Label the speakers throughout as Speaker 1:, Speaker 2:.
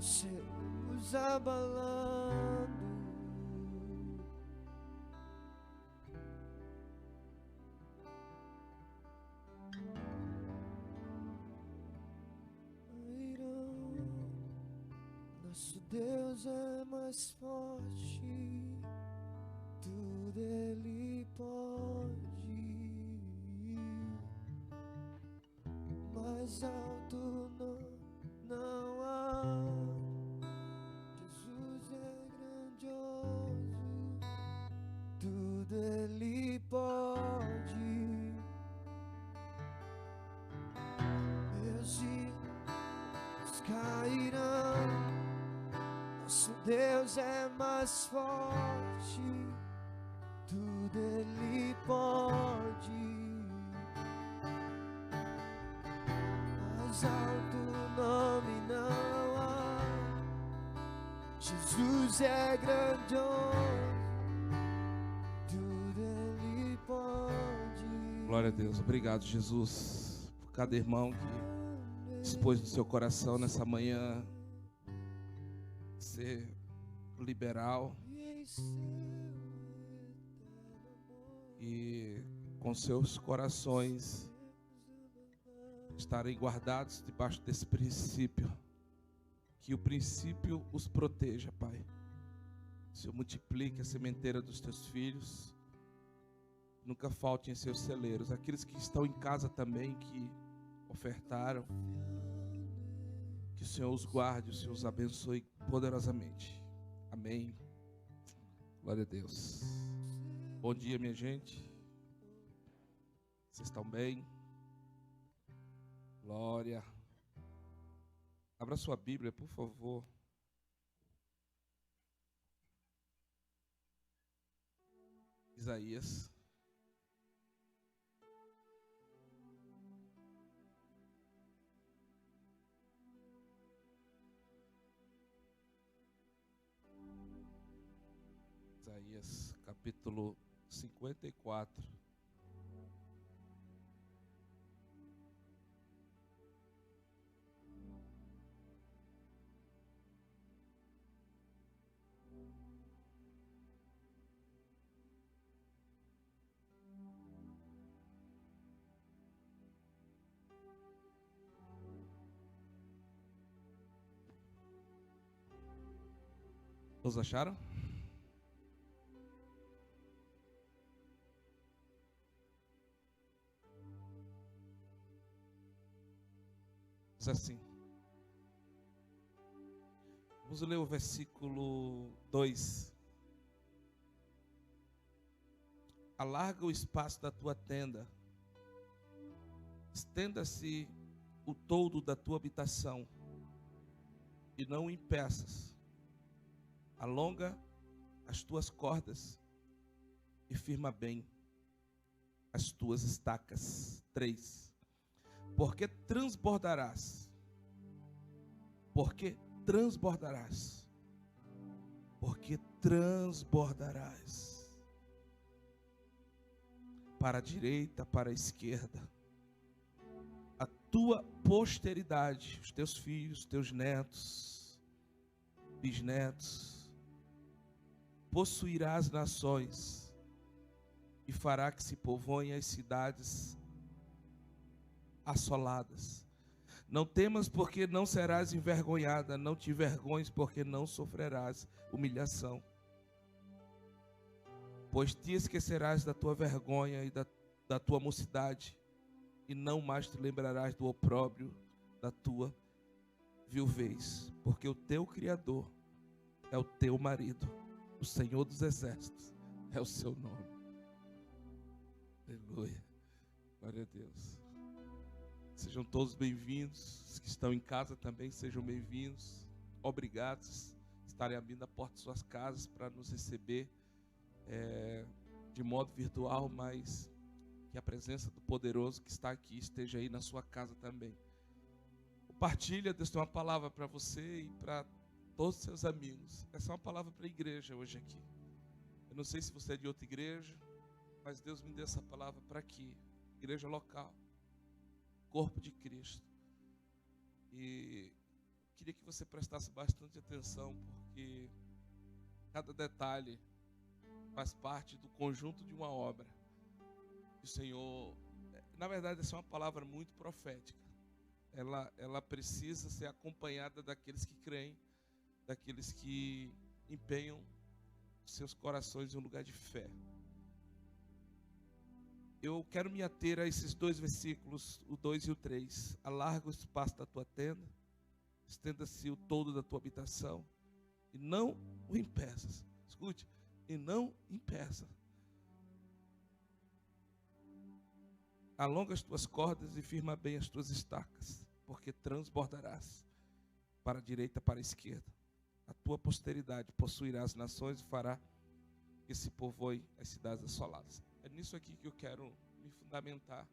Speaker 1: céus abalando. Nosso Deus é mais forte, tudo Ele pode. Mais alto não há. Jesus é grandioso, tudo Ele pode. Meus dias cairão. Nosso Deus é mais forte, tudo Ele pode. Mais alto nome não há. Jesus é grandioso, tudo Ele pode.
Speaker 2: Glória a Deus. Obrigado, Jesus, por cada irmão que dispôs do seu coração nessa manhã ser liberal e com seus corações estarem guardados debaixo desse princípio, que o princípio os proteja, Pai. Senhor, multiplique a sementeira dos teus filhos, nunca falte em seus celeiros. Aqueles que estão em casa também, que ofertaram, que o Senhor os guarde, o Senhor os abençoe poderosamente. Amém. Glória a Deus. Bom dia, minha gente. Vocês estão bem? Glória. Abra sua Bíblia, por favor. Isaías. Isaías, capítulo 54. Todos acharam? Diz assim. Vamos ler o versículo 2. Alarga o espaço da tua tenda, estenda-se o toldo da tua habitação, e não o impeças. Alonga as tuas cordas e firma bem as tuas estacas. 3. Porque transbordarás. Porque transbordarás. Porque transbordarás. Para a direita, para a esquerda. A tua posteridade, os teus filhos, teus netos, bisnetos, possuirá as nações e fará que se povoem as cidades assoladas. Não temas, porque não serás envergonhada, não te envergonhes, porque não sofrerás humilhação. Pois te esquecerás da tua vergonha e da tua mocidade, e não mais te lembrarás do opróbrio da tua viuvez, porque o teu Criador é o teu marido, o Senhor dos exércitos é o seu nome. Aleluia, glória a Deus. Sejam todos bem-vindos, os que estão em casa também sejam bem-vindos. Obrigados por estarem abrindo a porta de suas casas para nos receber de modo virtual, mas que a presença do poderoso que está aqui esteja aí na sua casa também. Compartilha, Deus tem uma palavra para você e para todos os seus amigos. Essa é uma palavra para a igreja hoje aqui. Eu não sei se você é de outra igreja, mas Deus me deu essa palavra para aqui, igreja local, corpo de Cristo. E queria que você prestasse bastante atenção, porque cada detalhe faz parte do conjunto de uma obra. O Senhor, na verdade, essa é uma palavra muito profética. Ela precisa ser acompanhada daqueles que creem, daqueles que empenham seus corações em um lugar de fé. Eu quero me ater a esses dois versículos, o 2 e o 3. Alarga o espaço da tua tenda, estenda-se o todo da tua habitação, e não o impeças. Escute, e não impeça. Alonga as tuas cordas e firma bem as tuas estacas, porque transbordarás para a direita, para a esquerda. A tua posteridade possuirá as nações e fará que se povoem as cidades assoladas. É nisso aqui que eu quero me fundamentar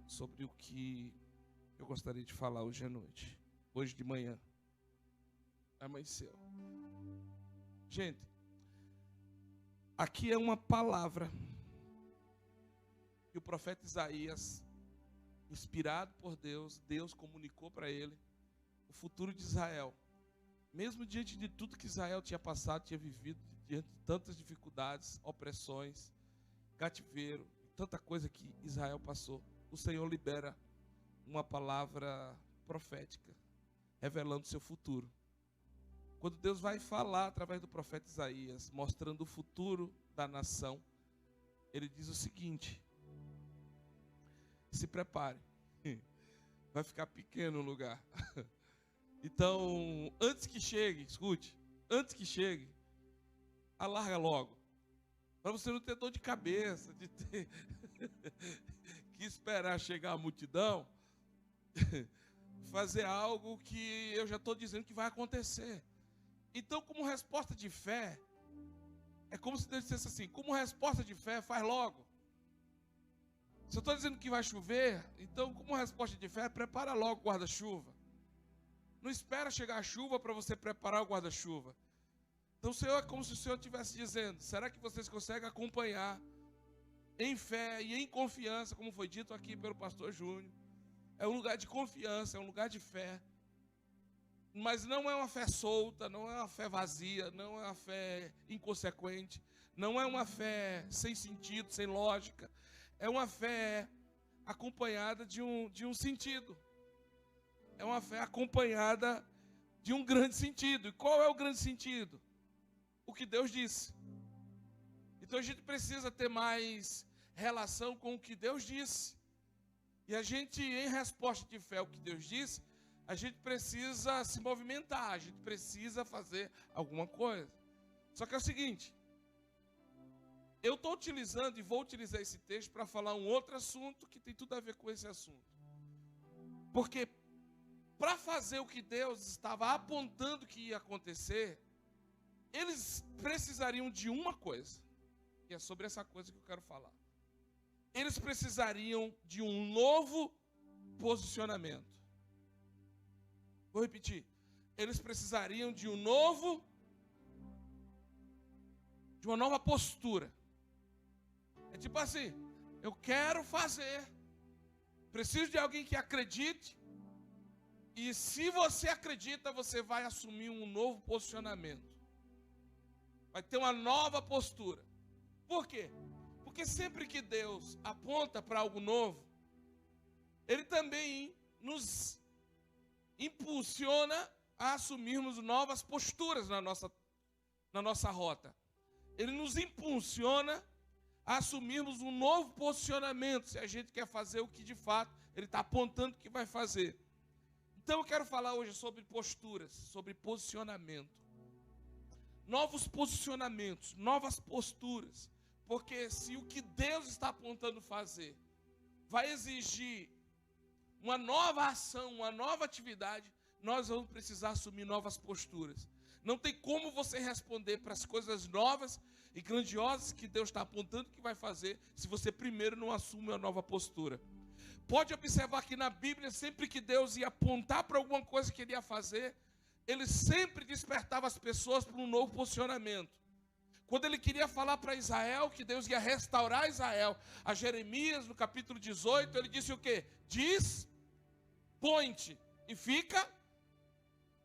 Speaker 2: sobre o que eu gostaria de falar hoje à noite. Hoje de manhã. Amanheceu. Gente, aqui é uma palavra que o profeta Isaías, inspirado por Deus, Deus comunicou para ele o futuro de Israel. Mesmo diante de tudo que Israel tinha passado, tinha vivido, diante de tantas dificuldades, opressões, cativeiro, tanta coisa que Israel passou, o Senhor libera uma palavra profética, revelando seu futuro. Quando Deus vai falar através do profeta Isaías, mostrando o futuro da nação, ele diz o seguinte: se prepare, vai ficar pequeno o lugar. Então, antes que chegue, escute, antes que chegue, alarga logo, para você não ter dor de cabeça, de ter que esperar chegar a multidão, fazer algo que eu já estou dizendo que vai acontecer. Então, como resposta de fé, é como se Deus dissesse assim: como resposta de fé, faz logo. Se eu estou dizendo que vai chover, então, como resposta de fé, prepara logo o guarda-chuva. Não espera chegar a chuva para você preparar o guarda-chuva. Então, o Senhor, é como se o Senhor estivesse dizendo: será que vocês conseguem acompanhar em fé e em confiança, como foi dito aqui pelo pastor Júnior? É um lugar de confiança, é um lugar de fé. Mas não é uma fé solta, não é uma fé vazia, não é uma fé inconsequente, não é uma fé sem sentido, sem lógica. É uma fé acompanhada de um sentido. É uma fé acompanhada de um grande sentido. E qual é o grande sentido? O que Deus disse. Então a gente precisa ter mais relação com o que Deus disse. E a gente, em resposta de fé ao que Deus disse, a gente precisa se movimentar, a gente precisa fazer alguma coisa. Só que é o seguinte, eu estou utilizando e vou utilizar esse texto para falar um outro assunto que tem tudo a ver com esse assunto. Porque para fazer o que Deus estava apontando que ia acontecer, eles precisariam de uma coisa. E é sobre essa coisa que eu quero falar. Eles precisariam de um novo posicionamento. Vou repetir. Eles precisariam de uma nova postura. É tipo assim, eu quero fazer. Preciso de alguém que acredite. E se você acredita, você vai assumir um novo posicionamento. Vai ter uma nova postura. Por quê? Porque sempre que Deus aponta para algo novo, Ele também nos impulsiona a assumirmos novas posturas na nossa rota. Ele nos impulsiona a assumirmos um novo posicionamento, se a gente quer fazer o que de fato Ele está apontando que vai fazer. Então eu quero falar hoje sobre posturas, sobre posicionamento. Novos posicionamentos, novas posturas. Porque se o que Deus está apontando fazer vai exigir uma nova ação, uma nova atividade, nós vamos precisar assumir novas posturas. Não tem como você responder para as coisas novas e grandiosas que Deus está apontando que vai fazer, se você primeiro não assume uma nova postura. Pode observar que na Bíblia, sempre que Deus ia apontar para alguma coisa que Ele ia fazer, Ele sempre despertava as pessoas para um novo posicionamento. Quando Ele queria falar para Israel que Deus ia restaurar Israel, a Jeremias, no capítulo 18, Ele disse o quê? Diz, põe-te e fica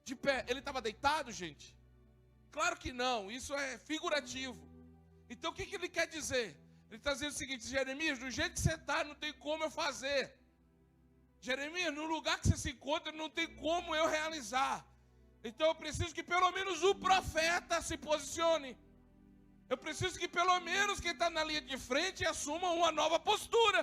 Speaker 2: De pé. Ele estava deitado, gente? Claro que não, isso é figurativo. Então o que ele quer dizer? Ele está dizendo o seguinte: Jeremias, do jeito que você está, não tem como eu fazer. Jeremias, no lugar que você se encontra, não tem como eu realizar. Então eu preciso que pelo menos o profeta se posicione. Eu preciso que pelo menos quem está na linha de frente assuma uma nova postura.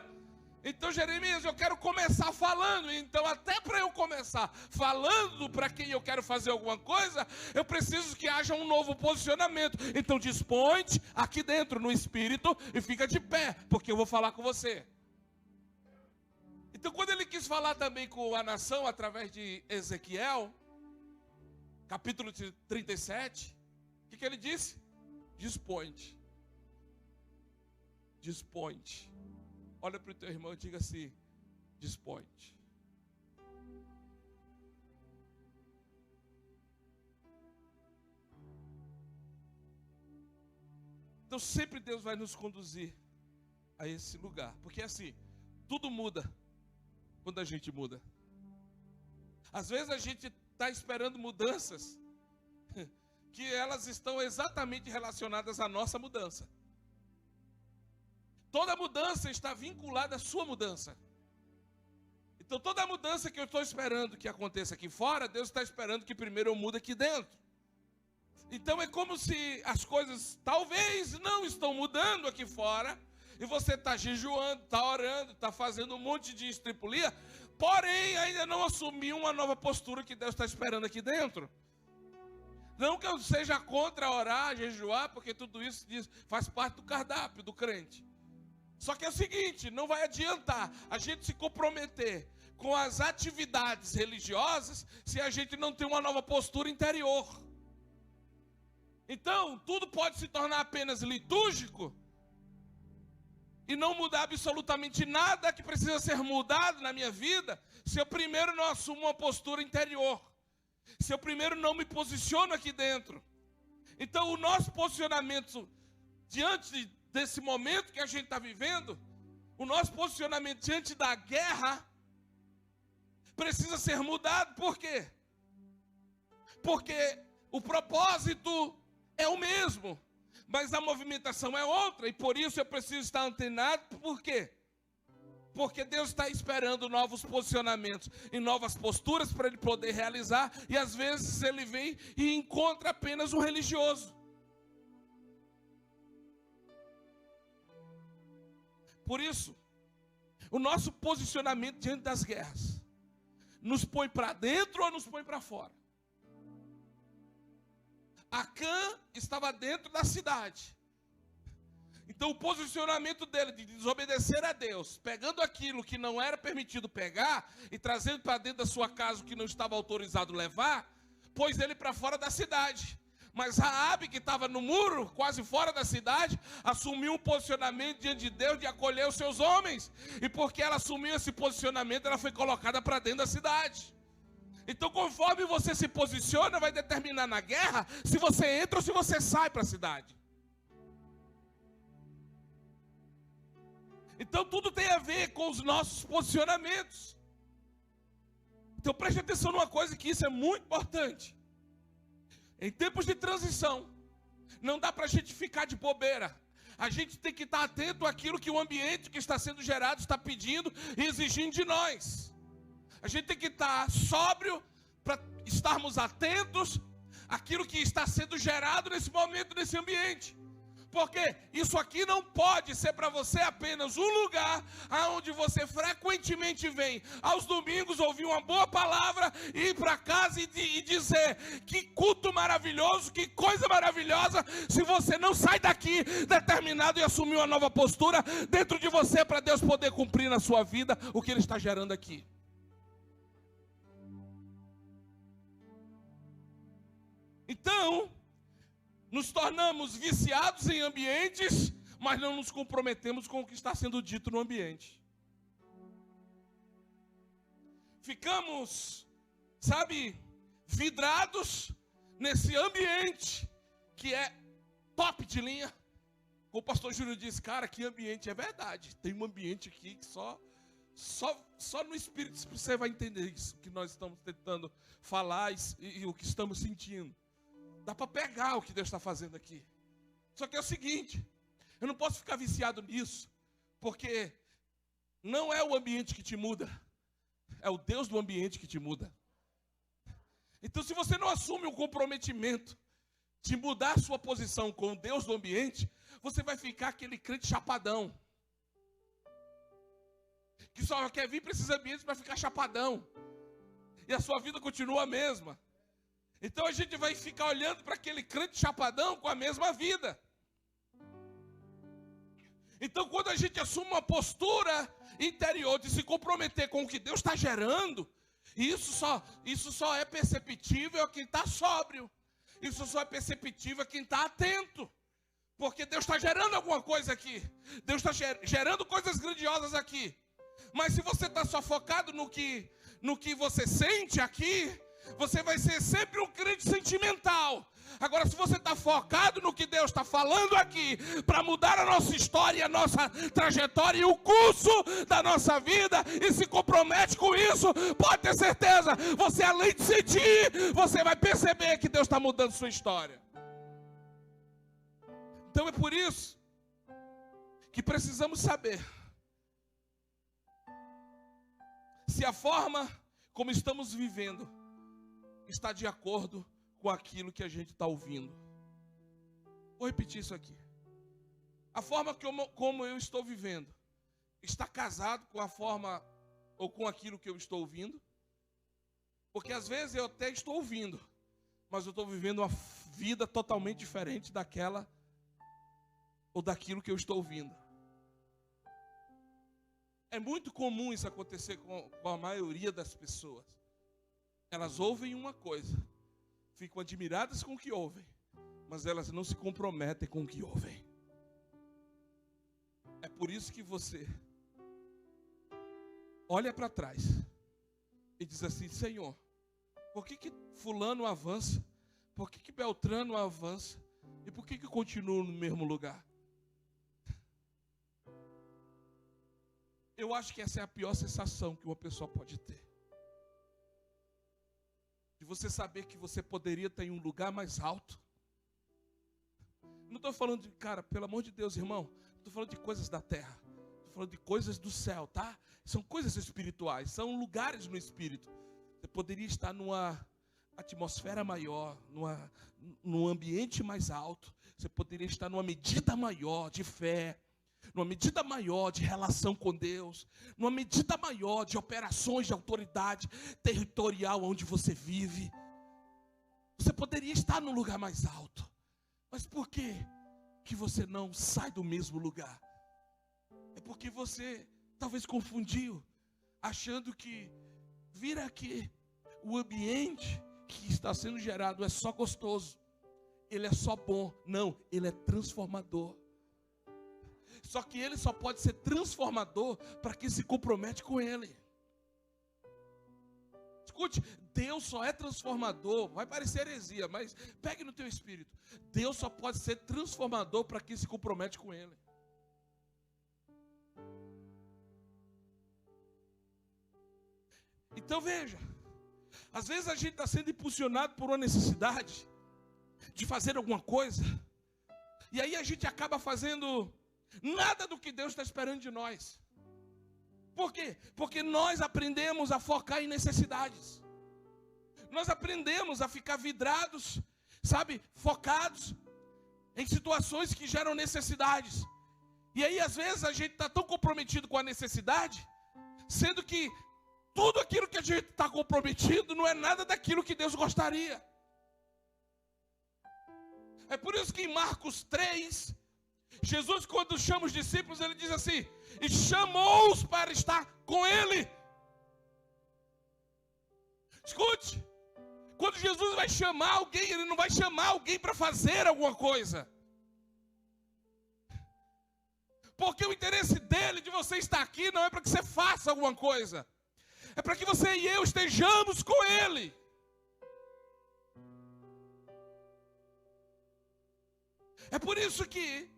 Speaker 2: Então, Jeremias, eu quero começar falando. Então, até para eu começar falando para quem eu quero fazer alguma coisa, eu preciso que haja um novo posicionamento. Então, dispõe-te aqui dentro no Espírito e fica de pé, porque eu vou falar com você. Então, quando ele quis falar também com a nação através de Ezequiel, capítulo 37, o que ele disse? Dispõe-te. Dispõe-te. Olha para o teu irmão e diga assim: dispõe-te. Então sempre Deus vai nos conduzir a esse lugar. Porque assim, tudo muda quando a gente muda. Às vezes a gente está esperando mudanças que elas estão exatamente relacionadas à nossa mudança. Toda mudança está vinculada à sua mudança. Então toda mudança que eu estou esperando que aconteça aqui fora, Deus está esperando que primeiro eu mude aqui dentro. Então é como se as coisas talvez não estão mudando aqui fora, e você está jejuando, está orando, está fazendo um monte de estripulia, porém ainda não assumiu uma nova postura que Deus está esperando aqui dentro. Não que eu seja contra orar, jejuar, porque tudo isso faz parte do cardápio do crente. Só que é o seguinte, não vai adiantar a gente se comprometer com as atividades religiosas se a gente não tem uma nova postura interior. Então, tudo pode se tornar apenas litúrgico e não mudar absolutamente nada que precisa ser mudado na minha vida se eu primeiro não assumo uma postura interior, se eu primeiro não me posiciono aqui dentro. Então, o nosso posicionamento diante desse momento que a gente está vivendo, o nosso posicionamento diante da guerra precisa ser mudado. Por quê? Porque o propósito é o mesmo, mas a movimentação é outra, e por isso eu preciso estar antenado. Por quê? Porque Deus está esperando novos posicionamentos e novas posturas para Ele poder realizar, e às vezes Ele vem e encontra apenas um religioso. Por isso, o nosso posicionamento diante das guerras nos põe para dentro ou nos põe para fora? Acã estava dentro da cidade. Então o posicionamento dele de desobedecer a Deus, pegando aquilo que não era permitido pegar e trazendo para dentro da sua casa o que não estava autorizado levar, pôs ele para fora da cidade. Mas Raabe, que estava no muro, quase fora da cidade, assumiu um posicionamento diante de Deus de acolher os seus homens. E porque ela assumiu esse posicionamento, ela foi colocada para dentro da cidade. Então, conforme você se posiciona, vai determinar na guerra se você entra ou se você sai para a cidade. Então, tudo tem a ver com os nossos posicionamentos. Então, preste atenção numa coisa, que isso é muito importante. Em tempos de transição, não dá para a gente ficar de bobeira. A gente tem que estar atento àquilo que o ambiente que está sendo gerado está pedindo e exigindo de nós. A gente tem que estar sóbrio para estarmos atentos àquilo que está sendo gerado nesse momento, nesse ambiente. Porque isso aqui não pode ser para você apenas um lugar aonde você frequentemente vem aos domingos ouvir uma boa palavra, ir para casa e dizer: que culto maravilhoso, que coisa maravilhosa, se você não sai daqui determinado e assumir uma nova postura dentro de você para Deus poder cumprir na sua vida o que Ele está gerando aqui. Então, nos tornamos viciados em ambientes, mas não nos comprometemos com o que está sendo dito no ambiente. Ficamos, vidrados nesse ambiente que é top de linha. Como o pastor Júlio disse, cara, que ambiente, é verdade. Tem um ambiente aqui que só Só no Espírito você vai entender isso que nós estamos tentando falar e o que estamos sentindo. Dá para pegar o que Deus está fazendo aqui. Só que é o seguinte, eu não posso ficar viciado nisso, porque não é o ambiente que te muda, é o Deus do ambiente que te muda. Então, se você não assume um comprometimento de mudar a sua posição com o Deus do ambiente, você vai ficar aquele crente chapadão, que só quer vir para esses ambientes para ficar chapadão, e a sua vida continua a mesma. Então a gente vai ficar olhando para aquele crente chapadão com a mesma vida. Então, quando a gente assume uma postura interior de se comprometer com o que Deus está gerando, isso só é perceptível a quem está sóbrio. Isso só é perceptível a quem está atento. Porque Deus está gerando alguma coisa aqui. Deus está gerando coisas grandiosas aqui. Mas se você está só focado no que você sente aqui, você vai ser sempre um crente sentimental. Agora, se você está focado no que Deus está falando aqui, para mudar a nossa história, a nossa trajetória e o curso da nossa vida, e se compromete com isso, pode ter certeza, você além de sentir, você vai perceber que Deus está mudando sua história. Então é por isso que precisamos saber se a forma como estamos vivendo está de acordo com aquilo que a gente está ouvindo. Vou repetir isso aqui. A forma como eu estou vivendo está casado com a forma ou com aquilo que eu estou ouvindo? Porque às vezes eu até estou ouvindo, mas eu estou vivendo uma vida totalmente diferente daquela ou daquilo que eu estou ouvindo. É muito comum isso acontecer com a maioria das pessoas. Elas ouvem uma coisa, ficam admiradas com o que ouvem, mas elas não se comprometem com o que ouvem. É por isso que você olha para trás e diz assim: Senhor, por que fulano avança? Por que Beltrano avança? E por que continua no mesmo lugar? Eu acho que essa é a pior sensação que uma pessoa pode ter. De você saber que você poderia estar em um lugar mais alto. Não estou falando de, cara, pelo amor de Deus, irmão, estou falando de coisas da terra. Estou falando de coisas do céu, tá? São coisas espirituais, são lugares no espírito. Você poderia estar numa atmosfera maior, num ambiente mais alto. Você poderia estar numa medida maior de fé, numa medida maior de relação com Deus, numa medida maior de operações de autoridade territorial onde você vive. Você poderia estar num lugar mais alto. Mas por que você não sai do mesmo lugar? É porque você talvez confundiu, achando que vir aqui, o ambiente que está sendo gerado é só gostoso, ele é só bom. Não, ele é transformador. Só que ele só pode ser transformador para quem se compromete com ele. Escute, Deus só é transformador, vai parecer heresia, mas pegue no teu espírito. Deus só pode ser transformador para quem se compromete com ele. Então veja, às vezes a gente está sendo impulsionado por uma necessidade de fazer alguma coisa, e aí a gente acaba fazendo nada do que Deus está esperando de nós. Por quê? Porque nós aprendemos a focar em necessidades. Nós aprendemos a ficar vidrados, sabe, focados em situações que geram necessidades. E aí às vezes a gente está tão comprometido com a necessidade, sendo que tudo aquilo que a gente está comprometido não é nada daquilo que Deus gostaria. É por isso que em Marcos 3, Jesus, quando chama os discípulos, ele diz assim: e chamou-os para estar com ele. Escute, quando Jesus vai chamar alguém, ele não vai chamar alguém para fazer alguma coisa. Porque o interesse dele, de você estar aqui, não é para que você faça alguma coisa. É para que você e eu estejamos com ele. É por isso que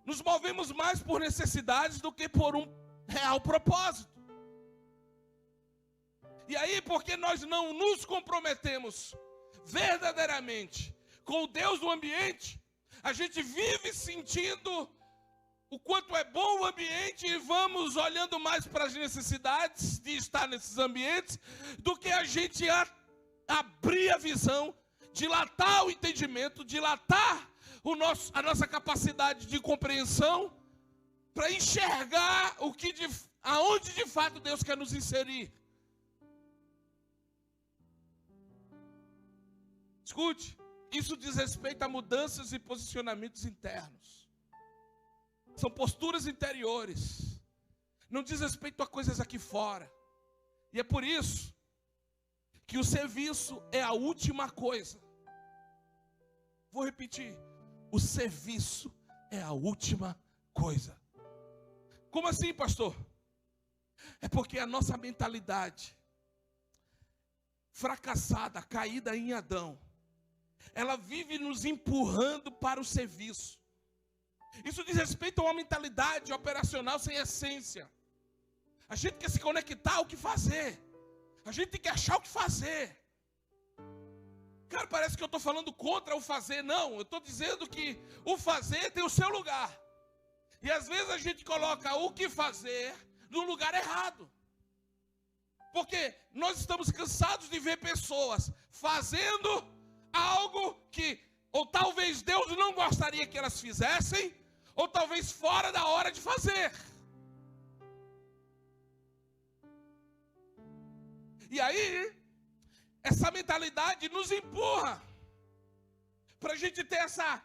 Speaker 2: nos movemos mais por necessidades do que por um real propósito. E aí, porque nós não nos comprometemos verdadeiramente com o Deus do ambiente, a gente vive sentindo o quanto é bom o ambiente e vamos olhando mais para as necessidades de estar nesses ambientes do que a gente abrir a visão, dilatar o entendimento, dilatar a nossa capacidade de compreensão para enxergar aonde de fato Deus quer nos inserir. Escute, isso diz respeito a mudanças e posicionamentos internos. São posturas interiores. Não diz respeito a coisas aqui fora. E é por isso que o serviço é a última coisa. Vou repetir. O serviço é a última coisa. Como assim, pastor? É porque a nossa mentalidade fracassada, caída em Adão, ela vive nos empurrando para o serviço. Isso diz respeito a uma mentalidade operacional sem essência. A gente quer se conectar ao que fazer. A gente quer achar o que fazer. Cara, parece que eu estou falando contra o fazer. Não, eu estou dizendo que o fazer tem o seu lugar. E às vezes a gente coloca o que fazer no lugar errado. Porque nós estamos cansados de ver pessoas fazendo algo que ou talvez Deus não gostaria que elas fizessem, ou talvez fora da hora de fazer. E aí, essa mentalidade nos empurra para a gente ter essa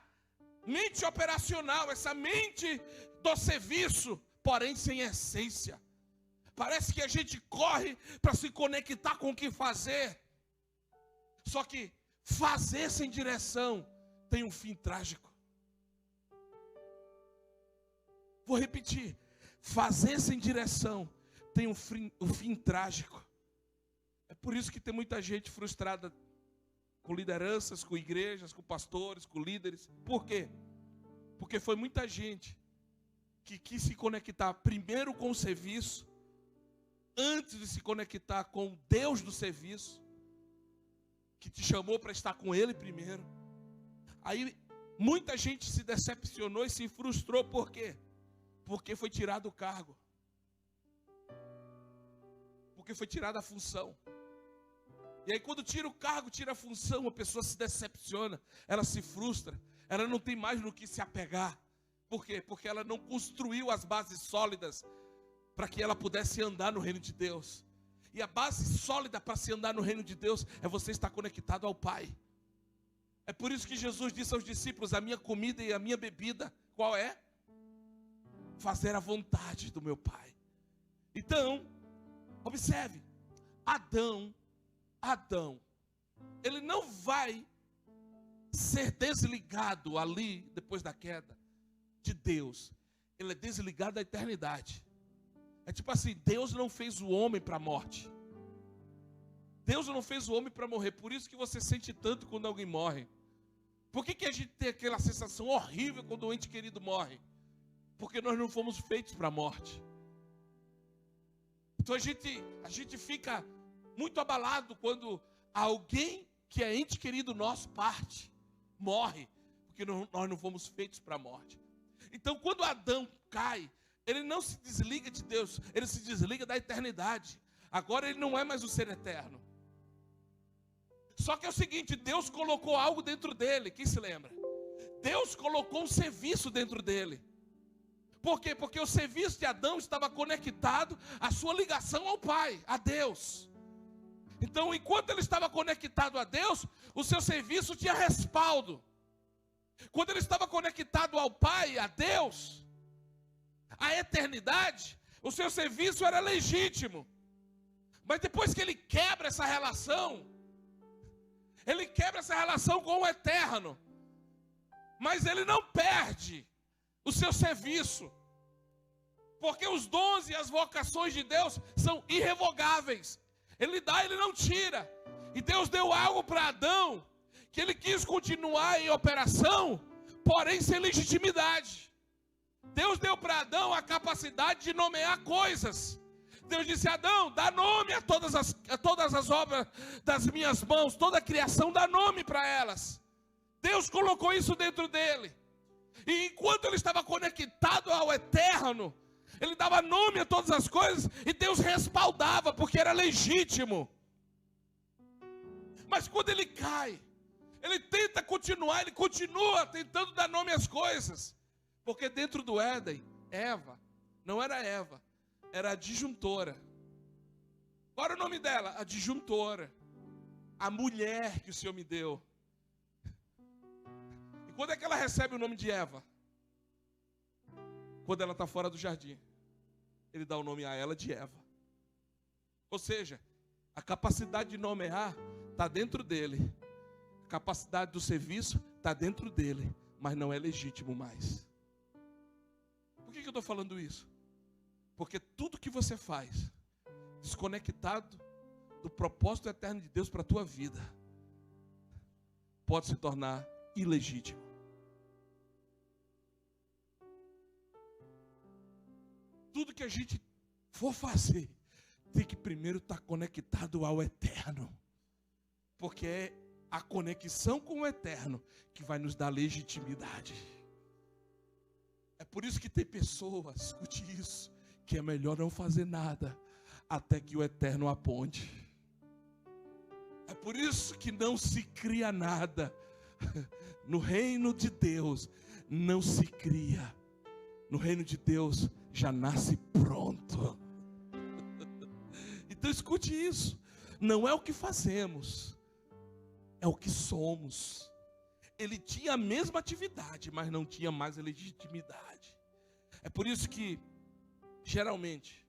Speaker 2: mente operacional, essa mente do serviço, porém sem essência. Parece que a gente corre para se conectar com o que fazer. Só que fazer sem direção tem um fim trágico. Vou repetir. Fazer sem direção tem um fim trágico. É por isso que tem muita gente frustrada com lideranças, com igrejas, com pastores, com líderes. Por quê? Porque foi muita gente que quis se conectar primeiro com o serviço, antes de se conectar com o Deus do serviço, que te chamou para estar com Ele primeiro. Aí muita gente se decepcionou e se frustrou. Por quê? Porque foi tirado o cargo. Porque foi tirada a função. E aí quando tira o cargo, tira a função, a pessoa se decepciona, ela se frustra, ela não tem mais no que se apegar. Por quê? Porque ela não construiu as bases sólidas para que ela pudesse andar no reino de Deus. E a base sólida para se andar no reino de Deus é você estar conectado ao Pai. É por isso que Jesus disse aos discípulos: a minha comida e a minha bebida, qual é? Fazer a vontade do meu Pai. Então, observe, Adão, ele não vai ser desligado ali, depois da queda, de Deus. Ele é desligado da eternidade. É tipo assim, Deus não fez o homem para a morte. Deus não fez o homem para morrer. Por isso que você sente tanto quando alguém morre. Por que a gente tem aquela sensação horrível quando um ente querido morre? Porque nós não fomos feitos para a morte. Então a gente fica muito abalado quando alguém que é ente querido nosso morre. Porque nós não fomos feitos para a morte. Então quando Adão cai, ele não se desliga de Deus, ele se desliga da eternidade. Agora ele não é mais o ser eterno. Só que é o seguinte, Deus colocou algo dentro dele, quem se lembra? Deus colocou um serviço dentro dele. Por quê? Porque o serviço de Adão estava conectado à sua ligação ao Pai, a Deus. Então, enquanto ele estava conectado a Deus, o seu serviço tinha respaldo. Quando ele estava conectado ao Pai, a Deus, a eternidade, o seu serviço era legítimo. Mas depois que ele quebra essa relação, com o eterno, mas ele não perde o seu serviço, porque os dons e as vocações de Deus são irrevogáveis. Ele dá, ele não tira. E Deus deu algo para Adão que ele quis continuar em operação, porém sem legitimidade. Deus deu para Adão a capacidade de nomear coisas. Deus disse: Adão, dá nome a todas as obras das minhas mãos, toda a criação, dá nome para elas. Deus colocou isso dentro dele. E enquanto ele estava conectado ao eterno, ele dava nome a todas as coisas, e Deus respaldava, porque era legítimo. Mas quando ele cai, ele tenta continuar, ele continua tentando dar nome às coisas. Porque dentro do Éden, Eva, não era Eva, era a disjuntora. Qual era o nome dela? A disjuntora. A mulher que o Senhor me deu. E quando é que ela recebe o nome de Eva? Quando ela está fora do jardim. Ele dá o nome a ela de Eva. Ou seja, a capacidade de nomear está dentro dele. A capacidade do serviço está dentro dele. Mas não é legítimo mais. Por que eu estou falando isso? Porque tudo que você faz, desconectado do propósito eterno de Deus para a tua vida, pode se tornar ilegítimo. Tudo que a gente for fazer, tem que primeiro estar conectado ao eterno. Porque é a conexão com o eterno que vai nos dar legitimidade. É por isso que tem pessoas, escute isso, que é melhor não fazer nada até que o eterno aponte. É por isso que não se cria nada. No reino de Deus não se cria. No reino de Deus já nasce pronto. Então escute isso. Não é o que fazemos, é o que somos. Ele tinha a mesma atividade, mas não tinha mais a legitimidade. É por isso que Geralmente,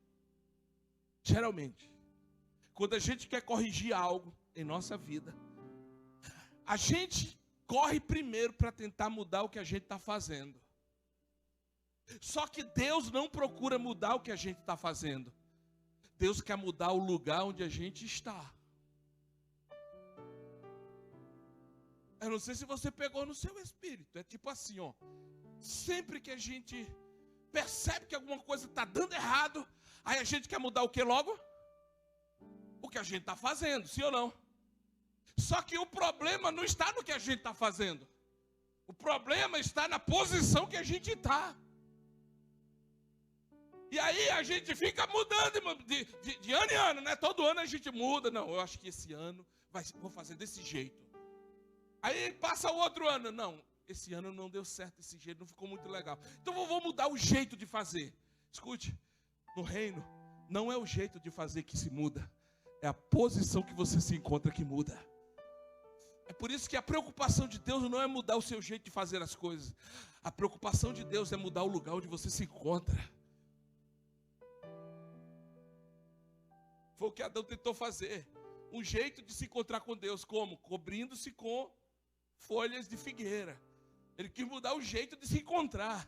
Speaker 2: quando a gente quer corrigir algo em nossa vida, a gente corre primeiro para tentar mudar o que a gente está fazendo. Só que Deus não procura mudar o que a gente está fazendo. Deus quer mudar o lugar onde a gente está. Eu não sei se você pegou no seu espírito. É tipo assim, ó. Sempre que a gente percebe que alguma coisa está dando errado, aí a gente quer mudar o que logo? O que a gente está fazendo, sim ou não? Só que o problema não está no que a gente está fazendo. O problema está na posição que a gente está. E aí a gente fica mudando de ano em ano, né? Todo ano a gente muda. Não, eu acho que esse ano vou fazer desse jeito. Aí passa o outro ano. Não, esse ano não deu certo desse jeito, não ficou muito legal. Então eu vou mudar o jeito de fazer. Escute, no reino, não é o jeito de fazer que se muda. É a posição que você se encontra que muda. É por isso que a preocupação de Deus não é mudar o seu jeito de fazer as coisas. A preocupação de Deus é mudar o lugar onde você se encontra. Foi o que Adão tentou fazer. Um jeito de se encontrar com Deus. Como? Cobrindo-se com folhas de figueira. Ele quis mudar o jeito de se encontrar.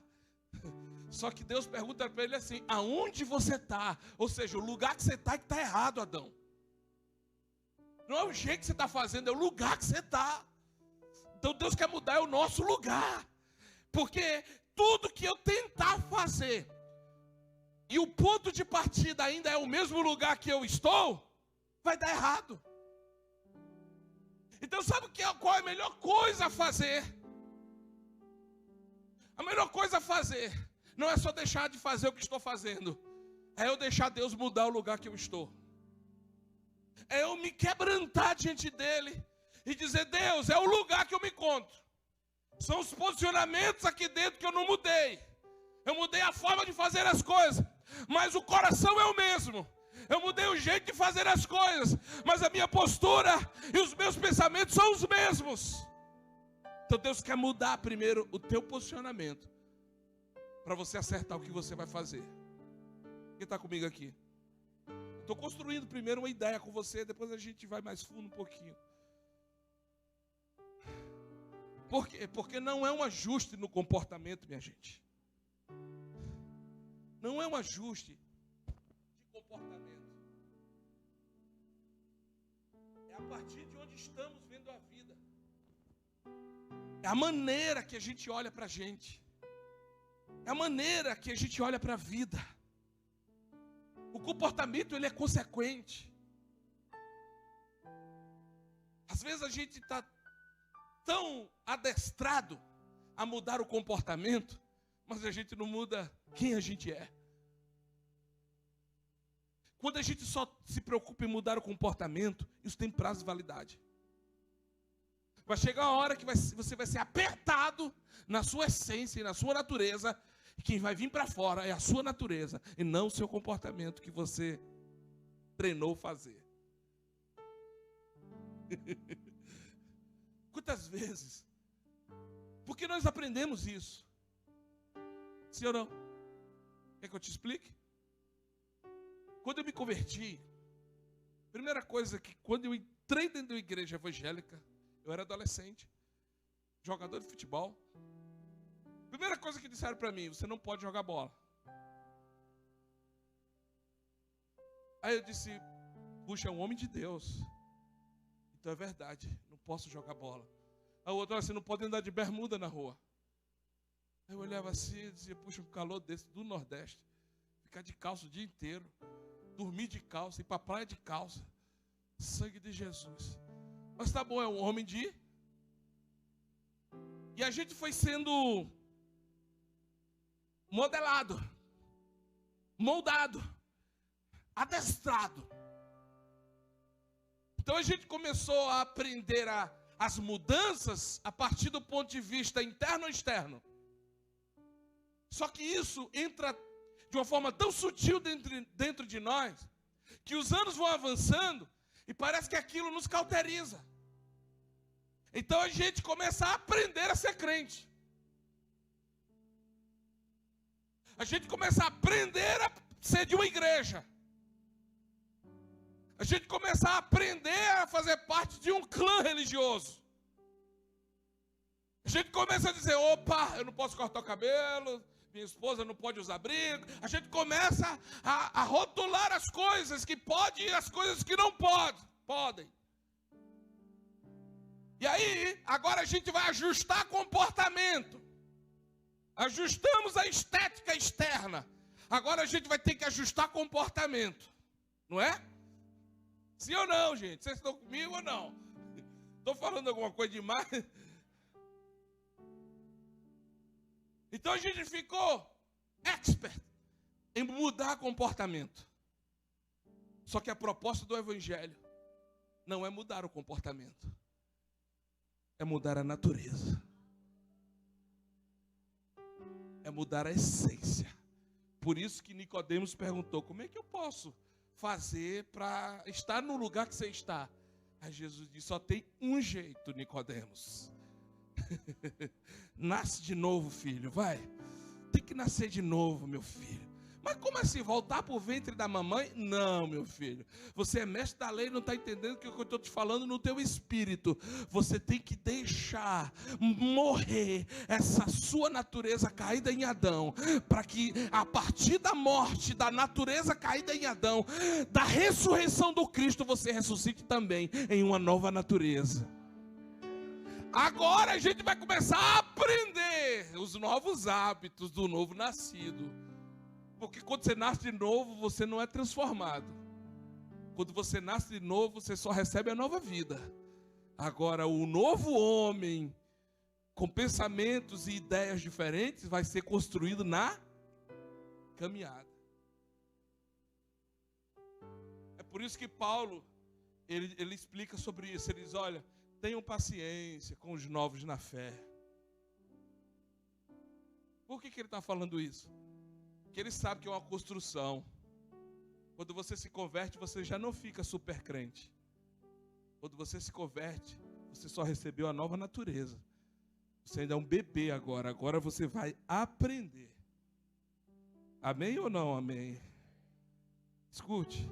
Speaker 2: Só que Deus pergunta para ele assim: aonde você está? Ou seja, o lugar que você está que está errado, Adão. Não é o jeito que você está fazendo, é o lugar que você está. Então Deus quer mudar o nosso lugar. Porque tudo que eu tentar fazer, e o ponto de partida ainda é o mesmo lugar que eu estou, vai dar errado. Então sabe qual é a melhor coisa a fazer? A melhor coisa a fazer não é só deixar de fazer o que estou fazendo. É eu deixar Deus mudar o lugar que eu estou. É eu me quebrantar diante dele e dizer: Deus, é o lugar que eu me encontro. São os posicionamentos aqui dentro que eu não mudei. Eu mudei a forma de fazer as coisas, mas o coração é o mesmo. Eu mudei o jeito de fazer as coisas, mas a minha postura e os meus pensamentos são os mesmos. Então Deus quer mudar primeiro o teu posicionamento, para você acertar o que você vai fazer. Quem está comigo aqui? Estou construindo primeiro uma ideia com você, depois a gente vai mais fundo um pouquinho. Por quê? Porque não é um ajuste no comportamento, minha gente. Não é um ajuste de comportamento. É a partir de onde estamos vendo a vida. É a maneira que a gente olha para a gente. É a maneira que a gente olha para a vida. O comportamento, ele é consequente. Às vezes a gente está tão adestrado a mudar o comportamento, mas a gente não muda quem a gente é. Quando a gente só se preocupa em mudar o comportamento, isso tem prazo de validade. Vai chegar uma hora que você vai ser apertado na sua essência e na sua natureza, e quem vai vir para fora é a sua natureza, e não o seu comportamento que você treinou fazer. Quantas vezes? Porque nós aprendemos isso. Sim ou não? Quer que eu te explique? Quando eu me converti, primeira coisa que quando eu entrei dentro da igreja evangélica, eu era adolescente, jogador de futebol. Primeira coisa que disseram para mim, você não pode jogar bola. Aí eu disse, puxa, é um homem de Deus. Então é verdade, não posso jogar bola. A outra, você não pode andar de bermuda na rua. Aí eu olhava assim e dizia, puxa, um calor desse do Nordeste. Ficar de calça o dia inteiro. Dormir de calça, ir para a praia de calça. Sangue de Jesus. Mas tá bom, é um homem de... E a gente foi sendo modelado, moldado, adestrado. Então a gente começou a aprender as mudanças a partir do ponto de vista interno e externo. Só que isso entra de uma forma tão sutil dentro de nós, que os anos vão avançando e parece que aquilo nos cauteriza. Então a gente começa a aprender a ser crente. A gente começa a aprender a ser de uma igreja. A gente começa a aprender a fazer parte de um clã religioso. A gente começa a dizer, opa, eu não posso cortar o cabelo, minha esposa não pode usar brinco. A gente começa a rotular as coisas que pode e as coisas que não podem. E aí, agora a gente vai ajustar comportamento. Ajustamos a estética externa. Agora a gente vai ter que ajustar comportamento. Não é? Sim ou não, gente? Vocês estão comigo ou não? Estou falando alguma coisa demais? Então a gente ficou expert em mudar comportamento. Só que a proposta do Evangelho não é mudar o comportamento. É mudar a natureza. É mudar a essência. Por isso que Nicodemos perguntou, como é que eu posso fazer para estar no lugar que você está? Aí Jesus disse, só tem um jeito, Nicodemos. Nasce de novo, filho, vai. Tem que nascer de novo, meu filho. Mas como assim, voltar para o ventre da mamãe? Não, meu filho. Você é mestre da lei e não está entendendo o que eu estou te falando no teu espírito. Você tem que deixar morrer essa sua natureza caída em Adão, para que a partir da morte da natureza caída em Adão, da ressurreição do Cristo, você ressuscite também em uma nova natureza. Agora a gente vai começar a aprender os novos hábitos do novo nascido. Porque quando você nasce de novo, você não é transformado. Quando você nasce de novo, você só recebe a nova vida. Agora, o novo homem, com pensamentos e ideias diferentes, vai ser construído na caminhada. É por isso que Paulo, ele explica sobre isso. Ele diz, olha, tenham paciência com os novos na fé. Por que ele está falando isso? Porque ele sabe que é uma construção. Quando você se converte, você já não fica super crente. Quando você se converte, você só recebeu a nova natureza. Você ainda é um bebê agora. Agora você vai aprender. Amém ou não amém? Escute.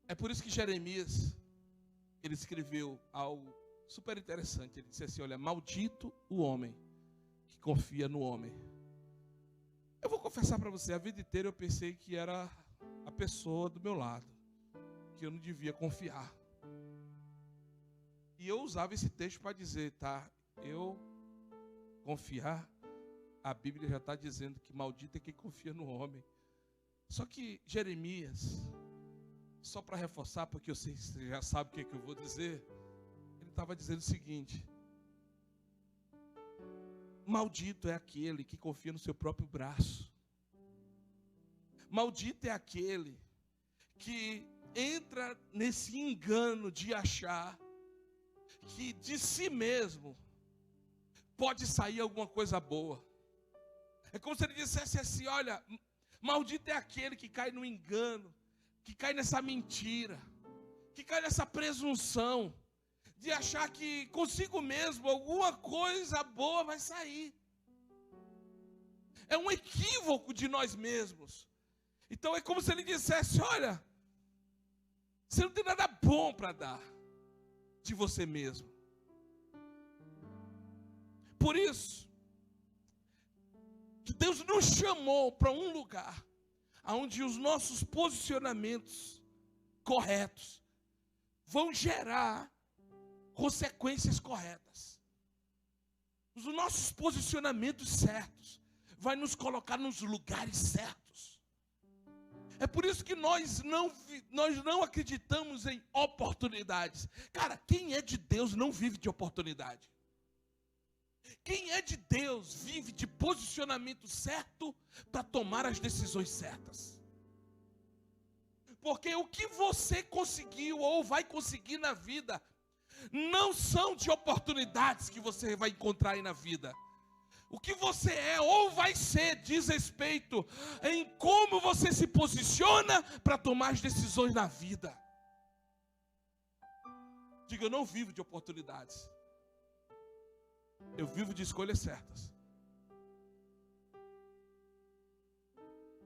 Speaker 2: É por isso que Jeremias, ele escreveu algo super interessante. Ele disse assim, olha, maldito o homem que confia no homem. Eu vou confessar para você, a vida inteira eu pensei que era a pessoa do meu lado, que eu não devia confiar. E eu usava esse texto para dizer, tá, eu confiar, a Bíblia já está dizendo que maldito é quem confia no homem. Só que Jeremias, só para reforçar, porque eu sei que você já sabe o que, é que eu vou dizer, ele estava dizendo o seguinte: maldito é aquele que confia no seu próprio braço. Maldito é aquele que entra nesse engano de achar que de si mesmo pode sair alguma coisa boa. É como se ele dissesse assim: olha, maldito é aquele que cai no engano, que cai nessa mentira, que cai nessa presunção de achar que consigo mesmo alguma coisa boa vai sair. É um equívoco de nós mesmos. Então é como se ele dissesse: olha, você não tem nada bom para dar de você mesmo. Por isso que Deus nos chamou para um lugar onde os nossos posicionamentos corretos vão gerar consequências corretas. Os nossos posicionamentos certos vai nos colocar nos lugares certos. É por isso que nós não acreditamos em oportunidades. Cara, quem é de Deus não vive de oportunidade. Quem é de Deus vive de posicionamento certo para tomar as decisões certas. Porque o que você conseguiu ou vai conseguir na vida não são de oportunidades que você vai encontrar aí na vida. O que você é ou vai ser diz respeito em como você se posiciona para tomar as decisões na vida. Diga: eu não vivo de oportunidades. Eu vivo de escolhas certas.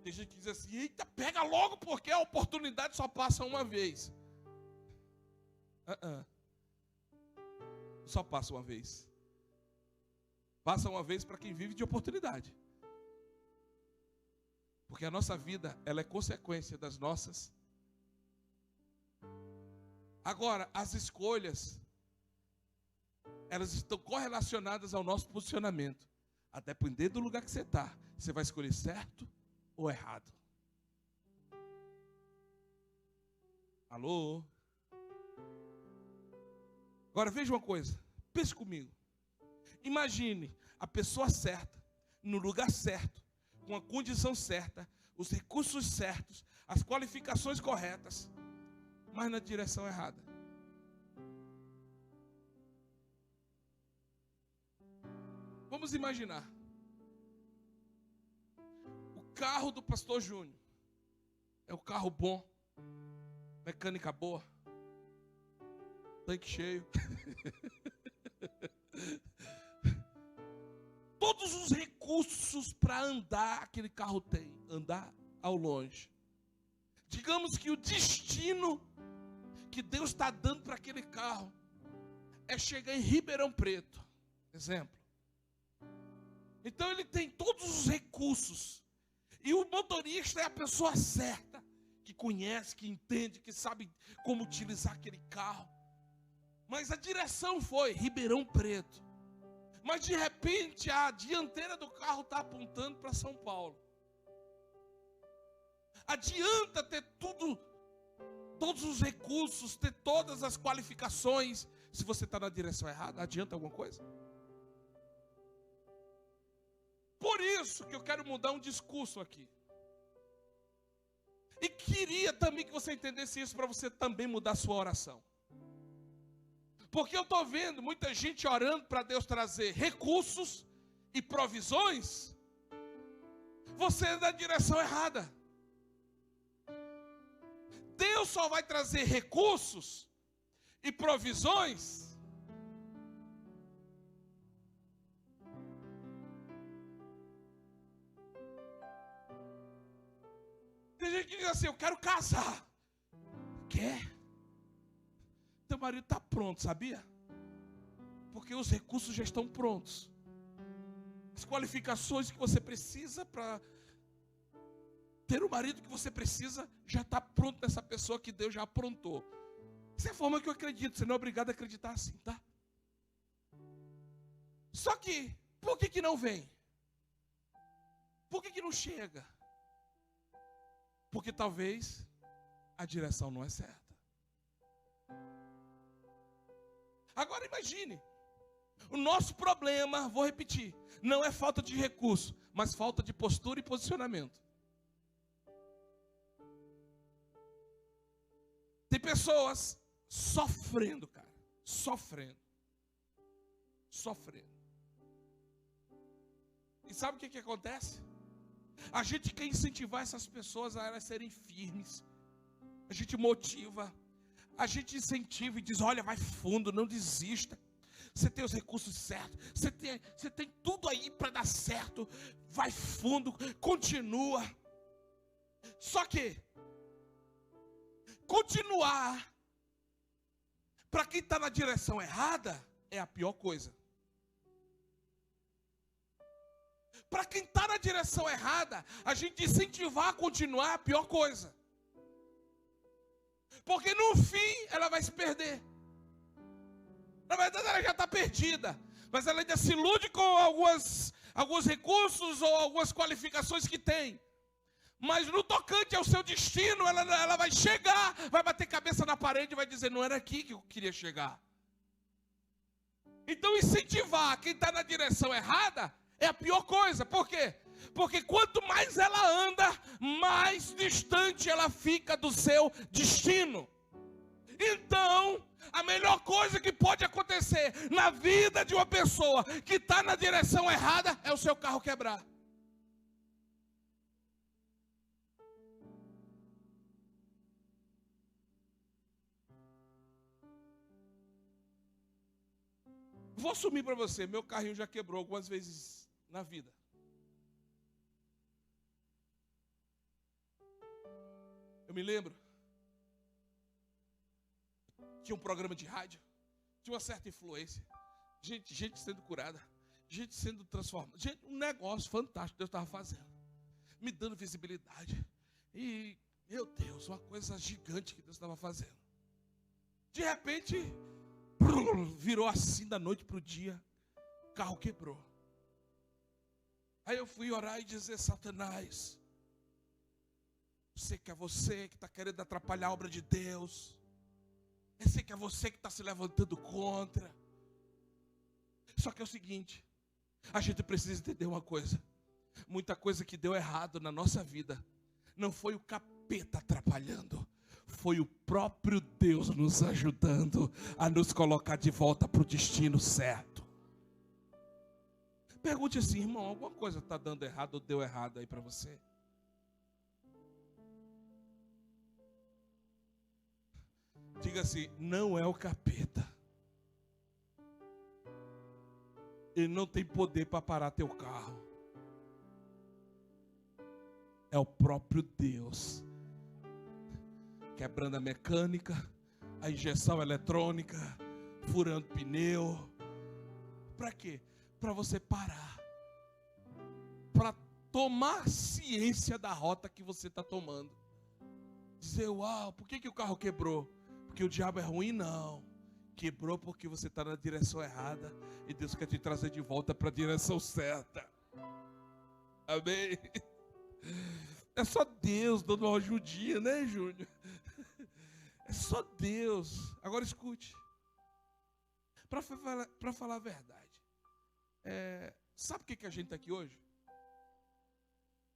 Speaker 2: Tem gente que diz assim: eita, pega logo porque a oportunidade só passa uma vez. Só passa uma vez. Passa uma vez para quem vive de oportunidade. Porque a nossa vida, ela é consequência das nossas. Agora, as escolhas, elas estão correlacionadas ao nosso posicionamento. A depender do lugar que você está, você vai escolher certo ou errado. Alô? Agora veja uma coisa, pense comigo. Imagine a pessoa certa, no lugar certo, com a condição certa, os recursos certos, as qualificações corretas, mas na direção errada. Vamos imaginar. O carro do pastor Júnior é o carro bom, mecânica boa, tanque cheio. Todos os recursos para andar aquele carro tem, andar ao longe. Digamos que o destino que Deus está dando para aquele carro é chegar em Ribeirão Preto, exemplo. Então ele tem todos os recursos, e o motorista é a pessoa certa, que conhece, que entende, que sabe como utilizar aquele carro. Mas a direção foi Ribeirão Preto. Mas de repente a dianteira do carro está apontando para São Paulo. Adianta ter todos os recursos, ter todas as qualificações, se você está na direção errada? Adianta alguma coisa? Por isso que eu quero mudar um discurso aqui. E queria também que você entendesse isso para você também mudar a sua oração. Porque eu estou vendo muita gente orando para Deus trazer recursos e provisões. Você é da direção errada. Deus só vai trazer recursos e provisões Tem gente que diz assim: eu quero casar. Quer? Teu marido está pronto, sabia? Porque os recursos já estão prontos. As qualificações que você precisa para ter o marido que você precisa já está pronto nessa pessoa que Deus já aprontou. Essa é a forma que eu acredito. Você não é obrigado a acreditar assim, tá? Só que, por que não vem? Por que não chega? Porque talvez a direção não é certa. Agora imagine, o nosso problema, vou repetir, não é falta de recurso, mas falta de postura e posicionamento. Tem pessoas sofrendo, cara, sofrendo. E sabe o que acontece? A gente quer incentivar essas pessoas a elas serem firmes. A gente motiva, a gente incentiva e diz, olha, vai fundo, não desista. Você tem os recursos certos, você tem tudo aí para dar certo. Vai fundo, continua. Só que continuar para quem está na direção errada é a pior coisa. Para quem está na direção errada, a gente incentivar a continuar é a pior coisa. Porque no fim ela vai se perder. Na verdade ela já está perdida. Mas ela ainda se ilude com alguns recursos ou algumas qualificações que tem. Mas no tocante ao seu destino, ela vai chegar, vai bater cabeça na parede e vai dizer, não era aqui que eu queria chegar. Então incentivar quem está na direção errada é a pior coisa. Por quê? Porque quanto mais ela anda, mais distante ela fica do seu destino. Então, a melhor coisa que pode acontecer na vida de uma pessoa que está na direção errada é o seu carro quebrar. Vou assumir para você, meu carrinho já quebrou algumas vezes na vida. Eu me lembro, tinha um programa de rádio, tinha uma certa influência, gente sendo curada, gente sendo transformada, um negócio fantástico que Deus estava fazendo, me dando visibilidade. E, meu Deus, uma coisa gigante que Deus estava fazendo. De repente, virou assim da noite para o dia, o carro quebrou. Aí eu fui orar e dizer, Satanás, sei que é você que está querendo atrapalhar a obra de Deus. Eu sei que é você que está se levantando contra. Só que é o seguinte, a gente precisa entender uma coisa. Muita coisa que deu errado na nossa vida, não foi o capeta atrapalhando, foi o próprio Deus nos ajudando a nos colocar de volta para o destino certo. Pergunte assim, irmão, alguma coisa está dando errado ou deu errado aí para você? Diga assim, não é o capeta. Ele não tem poder para parar teu carro. É o próprio Deus. Quebrando a mecânica, a injeção eletrônica, furando pneu. Para quê? Para você parar. Para tomar ciência da rota que você está tomando. Dizer, uau, por que o carro quebrou? Porque o diabo é ruim? Não. Quebrou porque você está na direção errada. E Deus quer te trazer de volta para a direção certa. Amém? É só Deus dando uma ajudinha, né, Júnior? É só Deus. Agora escute. Para falar a verdade. Sabe por que a gente está aqui hoje?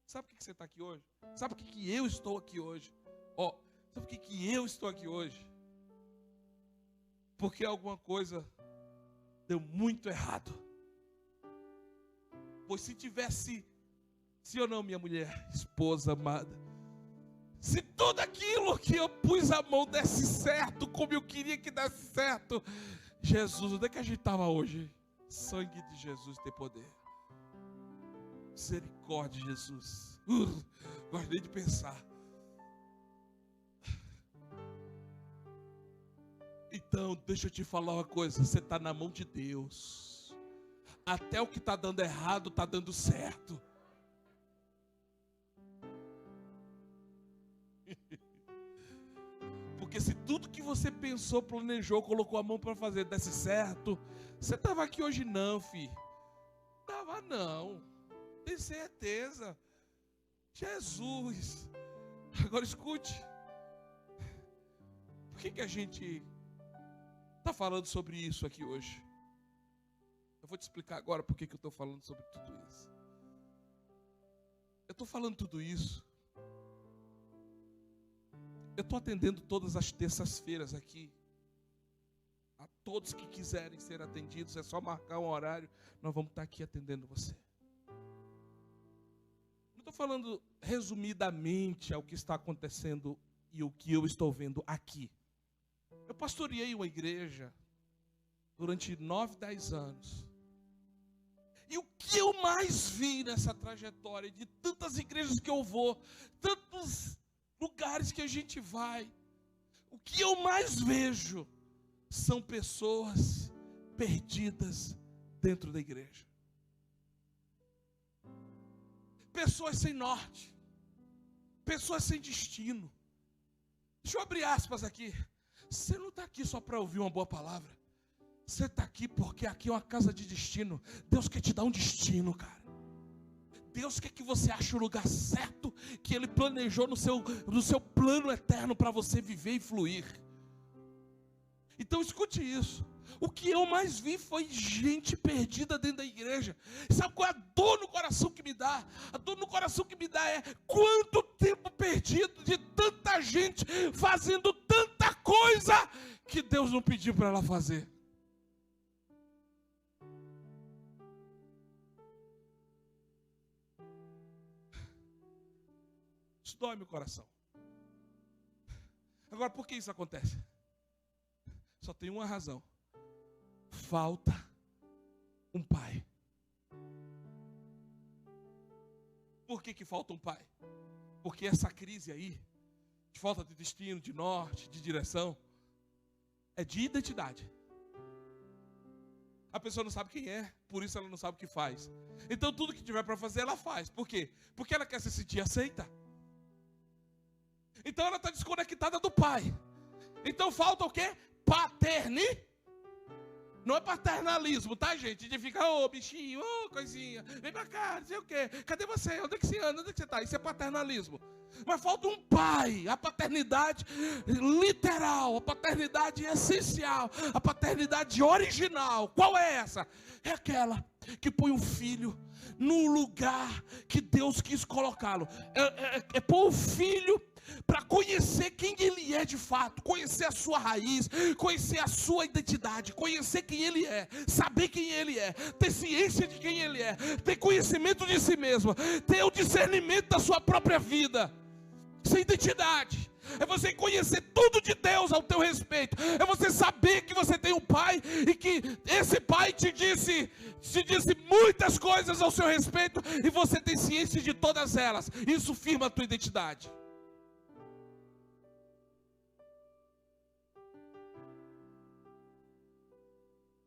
Speaker 2: Sabe por que você está aqui hoje? Sabe por que eu estou aqui hoje? Sabe por que eu estou aqui hoje? Porque alguma coisa deu muito errado. Pois se tivesse, sim ou não, minha mulher, esposa amada, se tudo aquilo que eu pus a mão desse certo, como eu queria que desse certo, Jesus, onde é que a gente estava hoje? Sangue de Jesus tem poder. Misericórdia de Jesus. Gosto nem de pensar. Então, deixa eu te falar uma coisa. Você está na mão de Deus. Até o que está dando errado, está dando certo. Porque se tudo que você pensou, planejou, colocou a mão para fazer desse certo, você estava aqui hoje não, filho. Estava não. Tem certeza. Jesus. Agora escute. Por que a gente está falando sobre isso aqui hoje? Eu vou te explicar agora por que eu estou falando sobre tudo isso. Eu estou falando tudo isso. Eu estou atendendo todas as terças-feiras aqui. A todos que quiserem ser atendidos, é só marcar um horário. Nós vamos estar aqui atendendo você. Não estou falando resumidamente ao que está acontecendo e o que eu estou vendo aqui. Eu pastoreei uma igreja durante 9, 10 anos. E o que eu mais vi nessa trajetória de tantas igrejas que eu vou, tantos lugares que a gente vai, o que eu mais vejo são pessoas perdidas dentro da igreja. Pessoas sem norte, pessoas sem destino. Deixa eu abrir aspas aqui. Você não está aqui só para ouvir uma boa palavra. Você está aqui porque aqui é uma casa de destino. Deus quer te dar um destino, cara. Deus quer que você ache o lugar certo que Ele planejou no seu plano eterno para você viver e fluir. Então escute isso. O que eu mais vi foi gente perdida dentro da igreja. Sabe qual é a dor no coração que me dá? A dor no coração que me dá é quanto tempo perdido de tanta gente fazendo tanta coisa que Deus não pediu para ela fazer. Isso dói meu coração. Agora, por que isso acontece? Só tem uma razão. Falta um pai. Por que falta um pai? Porque essa crise aí, de falta de destino, de norte, de direção, é de identidade. A pessoa não sabe quem é, por isso ela não sabe o que faz. Então tudo que tiver para fazer, ela faz. Por quê? Porque ela quer se sentir aceita. Então ela está desconectada do pai. Então falta o quê? Não é paternalismo, tá, gente? De ficar, ô bichinho, ô coisinha, vem pra cá, não sei o quê. Cadê você? Onde é que você anda? Onde é que você está? Isso é paternalismo. Mas falta um pai. A paternidade literal, a paternidade essencial, a paternidade original. Qual é essa? É aquela que põe um filho no lugar que Deus quis colocá-lo. É pôr o filho para conhecer quem ele é de fato, conhecer a sua raiz, conhecer a sua identidade, conhecer quem ele é, saber quem ele é, ter ciência de quem ele é, ter conhecimento de si mesmo, ter o discernimento da sua própria vida. Isso é identidade. É você conhecer tudo de Deus ao teu respeito. É você saber que você tem um pai e que esse pai te disse muitas coisas ao seu respeito e você tem ciência de todas elas. Isso firma a tua identidade.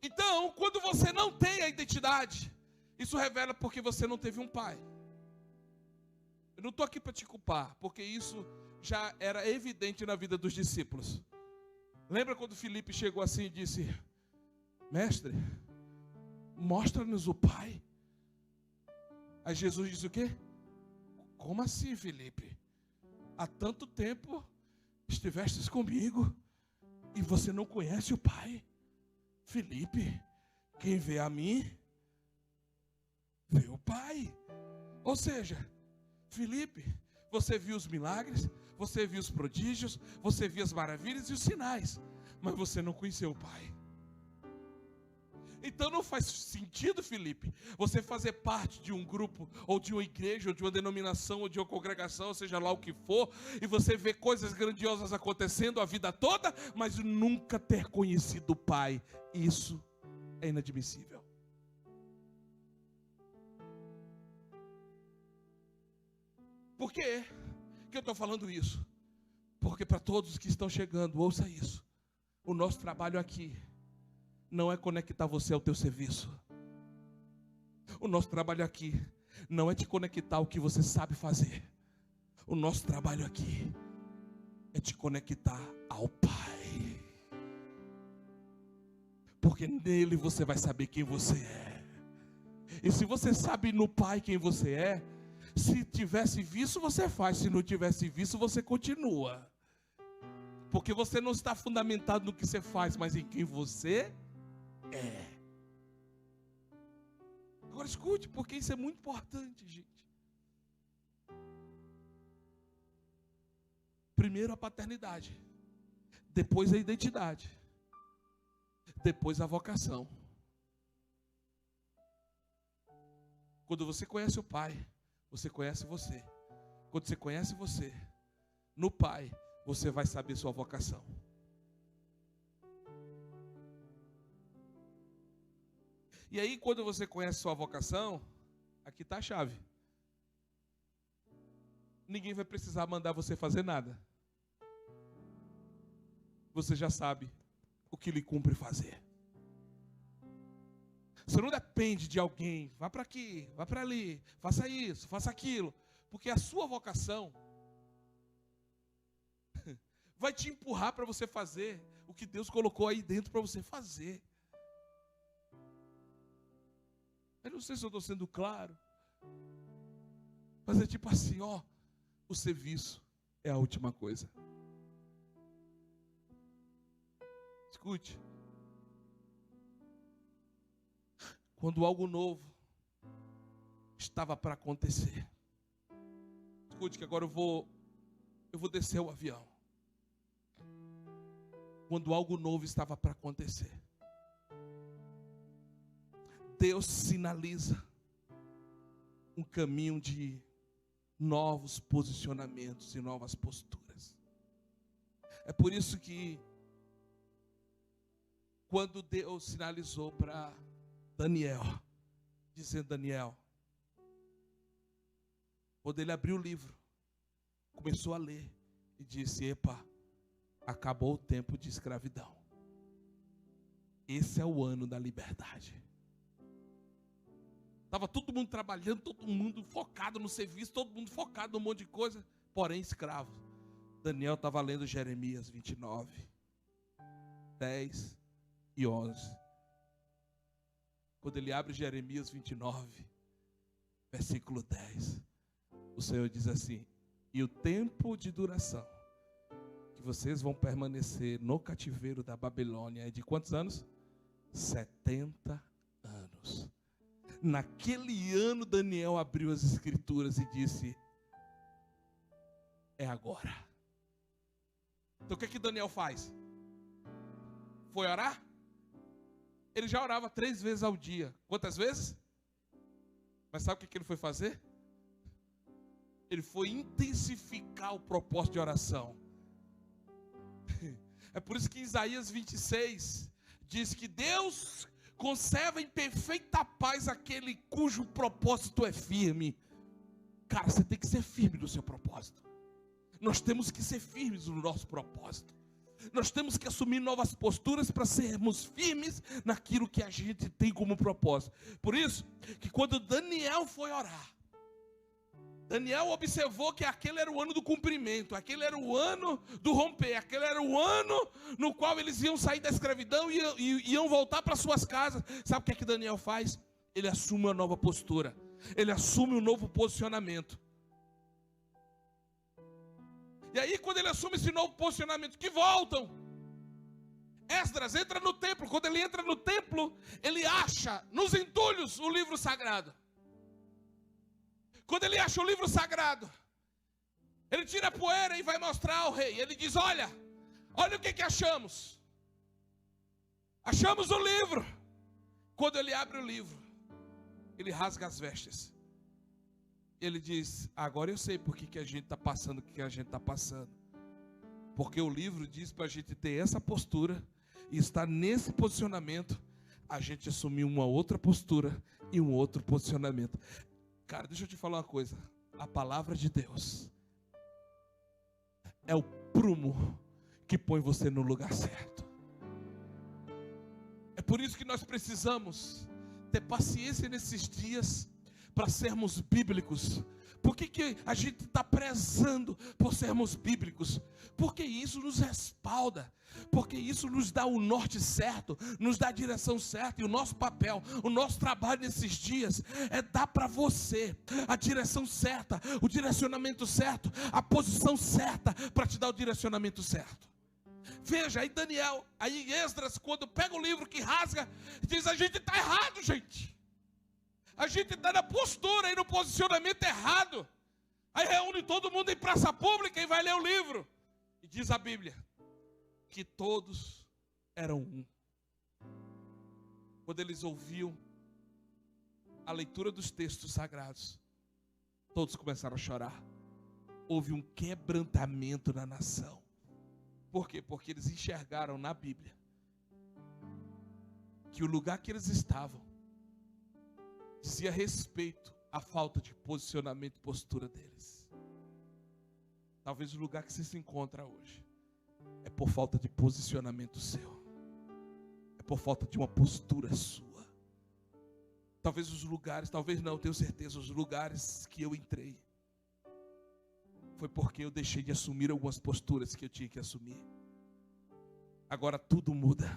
Speaker 2: Então, quando você não tem a identidade, isso revela porque você não teve um pai. Eu não estou aqui para te culpar, porque isso já era evidente na vida dos discípulos. Lembra quando Filipe chegou assim e disse: Mestre, mostra-nos o Pai. Aí Jesus disse o quê? Como assim, Filipe? Há tanto tempo estivestes comigo e você não conhece o Pai? Filipe, quem vê a mim, vê o Pai. Ou seja, Filipe, você viu os milagres, você viu os prodígios, você viu as maravilhas e os sinais, mas você não conheceu o Pai. Então não faz sentido, Filipe, você fazer parte de um grupo, ou de uma igreja, ou de uma denominação, ou de uma congregação, seja lá o que for, e você vê coisas grandiosas acontecendo a vida toda, mas nunca ter conhecido o Pai. Isso é inadmissível. Por quê que eu estou falando isso? Porque para todos que estão chegando, ouça isso. O nosso trabalho aqui não é conectar você ao teu serviço. O nosso trabalho aqui não é te conectar ao que você sabe fazer. O nosso trabalho aqui é te conectar ao Pai. Porque nele você vai saber quem você é. E se você sabe no Pai quem você é, Se tivesse visto, você faz. Se não tivesse visto, você continua. Porque você não está fundamentado no que você faz, mas em quem você é. Agora escute, porque isso é muito importante, gente. Primeiro a paternidade, depois a identidade, depois a vocação. Quando você conhece o Pai, você conhece você. Quando você conhece você, no Pai, você vai saber sua vocação. E aí, quando você conhece sua vocação, aqui está a chave. Ninguém vai precisar mandar você fazer nada. Você já sabe o que lhe cumpre fazer. Você não depende de alguém. Vá para aqui, vá para ali, faça isso, faça aquilo. Porque a sua vocação vai te empurrar para você fazer o que Deus colocou aí dentro para você fazer. Eu não sei se eu estou sendo claro, mas é tipo assim, ó, o serviço é a última coisa. Escute. Quando algo novo estava para acontecer. Escute que agora eu vou descer o avião. Quando algo novo estava para acontecer, Deus sinaliza um caminho de novos posicionamentos e novas posturas. É por isso que quando Deus sinalizou para Daniel, dizendo: Daniel, quando ele abriu o livro, começou a ler e disse: epa, acabou o tempo de escravidão. Esse é o ano da liberdade. Estava todo mundo trabalhando, todo mundo focado no serviço, todo mundo focado num monte de coisa, porém escravo. Daniel estava lendo Jeremias 29, 10 e 11. Quando ele abre Jeremias 29, versículo 10, o Senhor diz assim: e o tempo de duração que vocês vão permanecer no cativeiro da Babilônia é de quantos anos? 70 anos. Naquele ano, Daniel abriu as escrituras e disse: é agora. Então o que Daniel faz? Foi orar? Ele já orava 3 vezes ao dia. Quantas vezes? Mas sabe o que ele foi fazer? Ele foi intensificar o propósito de oração. É por isso que em Isaías 26 diz que Deus conserva em perfeita paz aquele cujo propósito é firme. Cara, você tem que ser firme no seu propósito. Nós temos que ser firmes no nosso propósito. Nós temos que assumir novas posturas para sermos firmes naquilo que a gente tem como propósito. Por isso, que quando Daniel foi orar, Daniel observou que aquele era o ano do cumprimento, aquele era o ano do romper, aquele era o ano no qual eles iam sair da escravidão e iam voltar para suas casas. Sabe o que Daniel faz? Ele assume uma nova postura, ele assume um novo posicionamento. E aí, quando ele assume esse novo posicionamento, que voltam, Esdras entra no templo. Quando ele entra no templo, ele acha nos entulhos o livro sagrado. Quando ele acha o livro sagrado, ele tira a poeira e vai mostrar ao rei. Ele diz: olha o que achamos. Achamos o livro. Quando ele abre o livro, ele rasga as vestes. Ele diz: agora eu sei por que a gente está passando o que a gente está passando. Porque o livro diz para a gente ter essa postura e estar nesse posicionamento, a gente assumir uma outra postura e um outro posicionamento. Cara, deixa eu te falar uma coisa. A palavra de Deus é o prumo que põe você no lugar certo. É por isso que nós precisamos ter paciência nesses dias para sermos bíblicos, Por que a gente está prezando por sermos bíblicos? Porque isso nos respalda, porque isso nos dá o norte certo, nos dá a direção certa. E o nosso papel, o nosso trabalho nesses dias é dar para você a direção certa, o direcionamento certo, a posição certa para te dar o direcionamento certo. Veja, aí Daniel, aí Esdras, quando pega o livro que rasga, diz: a gente está errado, gente. A gente está na postura e no posicionamento errado. Aí reúne todo mundo em praça pública e vai ler o livro. E diz a Bíblia que todos eram um. Quando eles ouviam a leitura dos textos sagrados, todos começaram a chorar. Houve um quebrantamento na nação. Por quê? Porque eles enxergaram na Bíblia que o lugar que eles estavam dizia respeito à falta de posicionamento e postura deles. Talvez o lugar que você se encontra hoje é por falta de posicionamento seu, é por falta de uma postura sua. Talvez os lugares, talvez não, tenho certeza, os lugares que eu entrei foi porque eu deixei de assumir algumas posturas que eu tinha que assumir. Agora tudo muda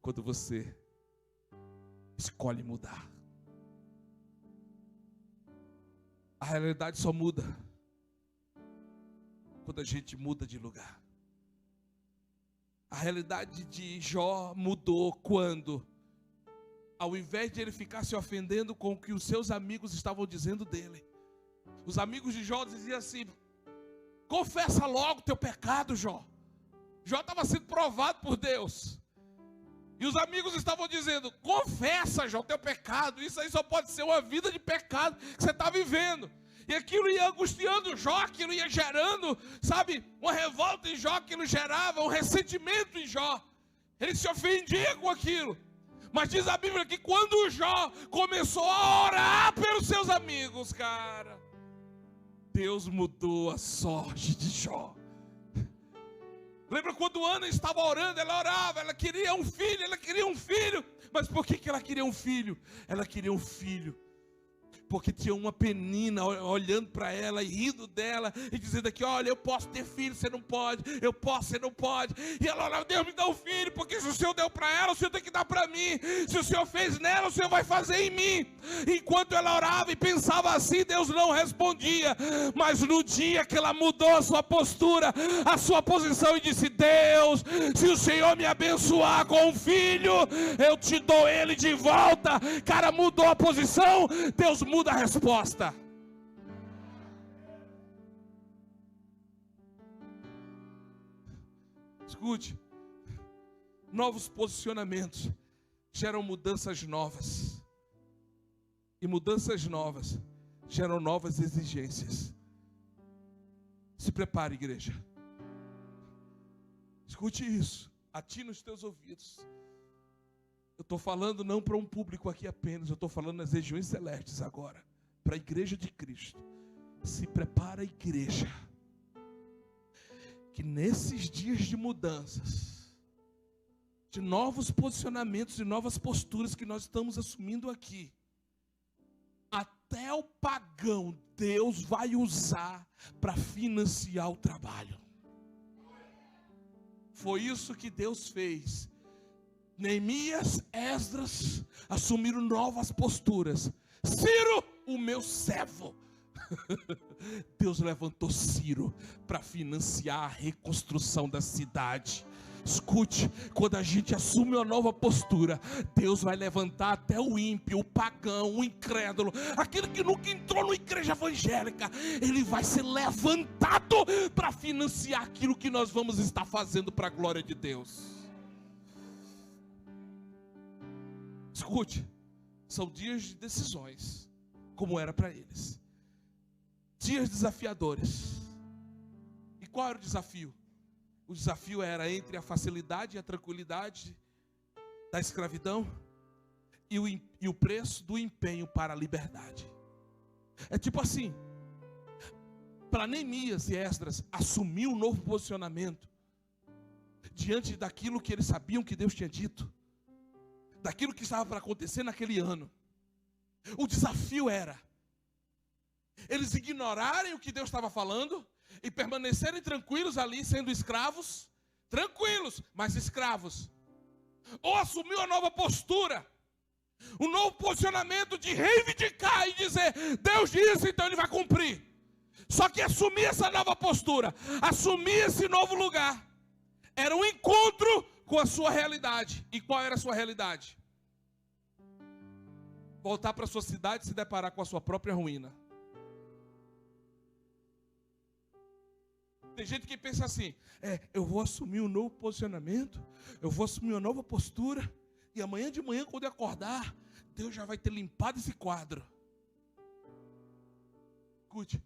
Speaker 2: quando você escolhe mudar. A realidade só muda quando a gente muda de lugar. A realidade de Jó mudou quando, ao invés de ele ficar se ofendendo com o que os seus amigos estavam dizendo dele, os amigos de Jó diziam assim: confessa logo teu pecado, Jó. Jó estava sendo provado por Deus. E os amigos estavam dizendo: confessa, Jó, o teu pecado. Isso aí só pode ser uma vida de pecado que você está vivendo. E aquilo ia angustiando Jó, aquilo ia gerando, sabe, uma revolta em Jó, aquilo gerava um ressentimento em Jó. Ele se ofendia com aquilo. Mas diz a Bíblia que quando Jó começou a orar pelos seus amigos, cara, Deus mudou a sorte de Jó. Lembra quando Ana estava orando? Ela orava, ela queria um filho, Mas por que ela queria um filho? Ela queria um filho porque tinha uma penina olhando para ela e rindo dela e dizendo aqui: olha, eu posso ter filho, você não pode, eu posso, você não pode. E ela orava: Deus, me dá um filho, porque se o Senhor deu para ela, o Senhor tem que dar para mim. Se o Senhor fez nela, o Senhor vai fazer em mim. Enquanto ela orava e pensava assim, Deus não respondia. Mas no dia que ela mudou a sua postura, a sua posição, e disse: Deus, se o Senhor me abençoar com um filho, eu te dou ele de volta. Cara, mudou a posição, Deus muda a resposta. Escute, novos posicionamentos geram mudanças novas, e mudanças novas geram novas exigências. Se prepare, igreja. Escute isso, atine os teus ouvidos. Eu estou falando não para um público aqui apenas, eu estou falando nas regiões celestes agora, para a igreja de Cristo. Se prepara, igreja, que nesses dias de mudanças, de novos posicionamentos e novas posturas que nós estamos assumindo aqui, até o pagão Deus vai usar para financiar o trabalho. Foi isso que Deus fez. Neemias, Esdras assumiram novas posturas. Ciro, o meu servo. Deus levantou Ciro para financiar a reconstrução da cidade. Escute, quando a gente assume uma nova postura, Deus vai levantar até o ímpio, o pagão, o incrédulo, aquele que nunca entrou numa igreja evangélica. Ele vai ser levantado para financiar aquilo que nós vamos estar fazendo para a glória de Deus. Escute, são dias de decisões, como era para eles. Dias desafiadores. E qual era o desafio? O desafio era entre a facilidade e a tranquilidade da escravidão e o preço do empenho para a liberdade. É tipo assim, para Neemias e Esdras assumir um novo posicionamento diante daquilo que eles sabiam que Deus tinha dito, daquilo que estava para acontecer naquele ano. O desafio era Eles ignorarem o que Deus estava falando e permanecerem tranquilos ali, sendo escravos, tranquilos, mas escravos. Ou assumir uma nova postura, um novo posicionamento de reivindicar e dizer, Deus disse, então Ele vai cumprir. Só que assumir essa nova postura, assumir esse novo lugar, era um encontro com a sua realidade. E qual era a sua realidade? Voltar para a sua cidade e se deparar com a sua própria ruína. Tem gente que pensa assim, eu vou assumir um novo posicionamento, eu vou assumir uma nova postura, e amanhã de manhã, quando eu acordar, Deus já vai ter limpado esse quadro. Escute.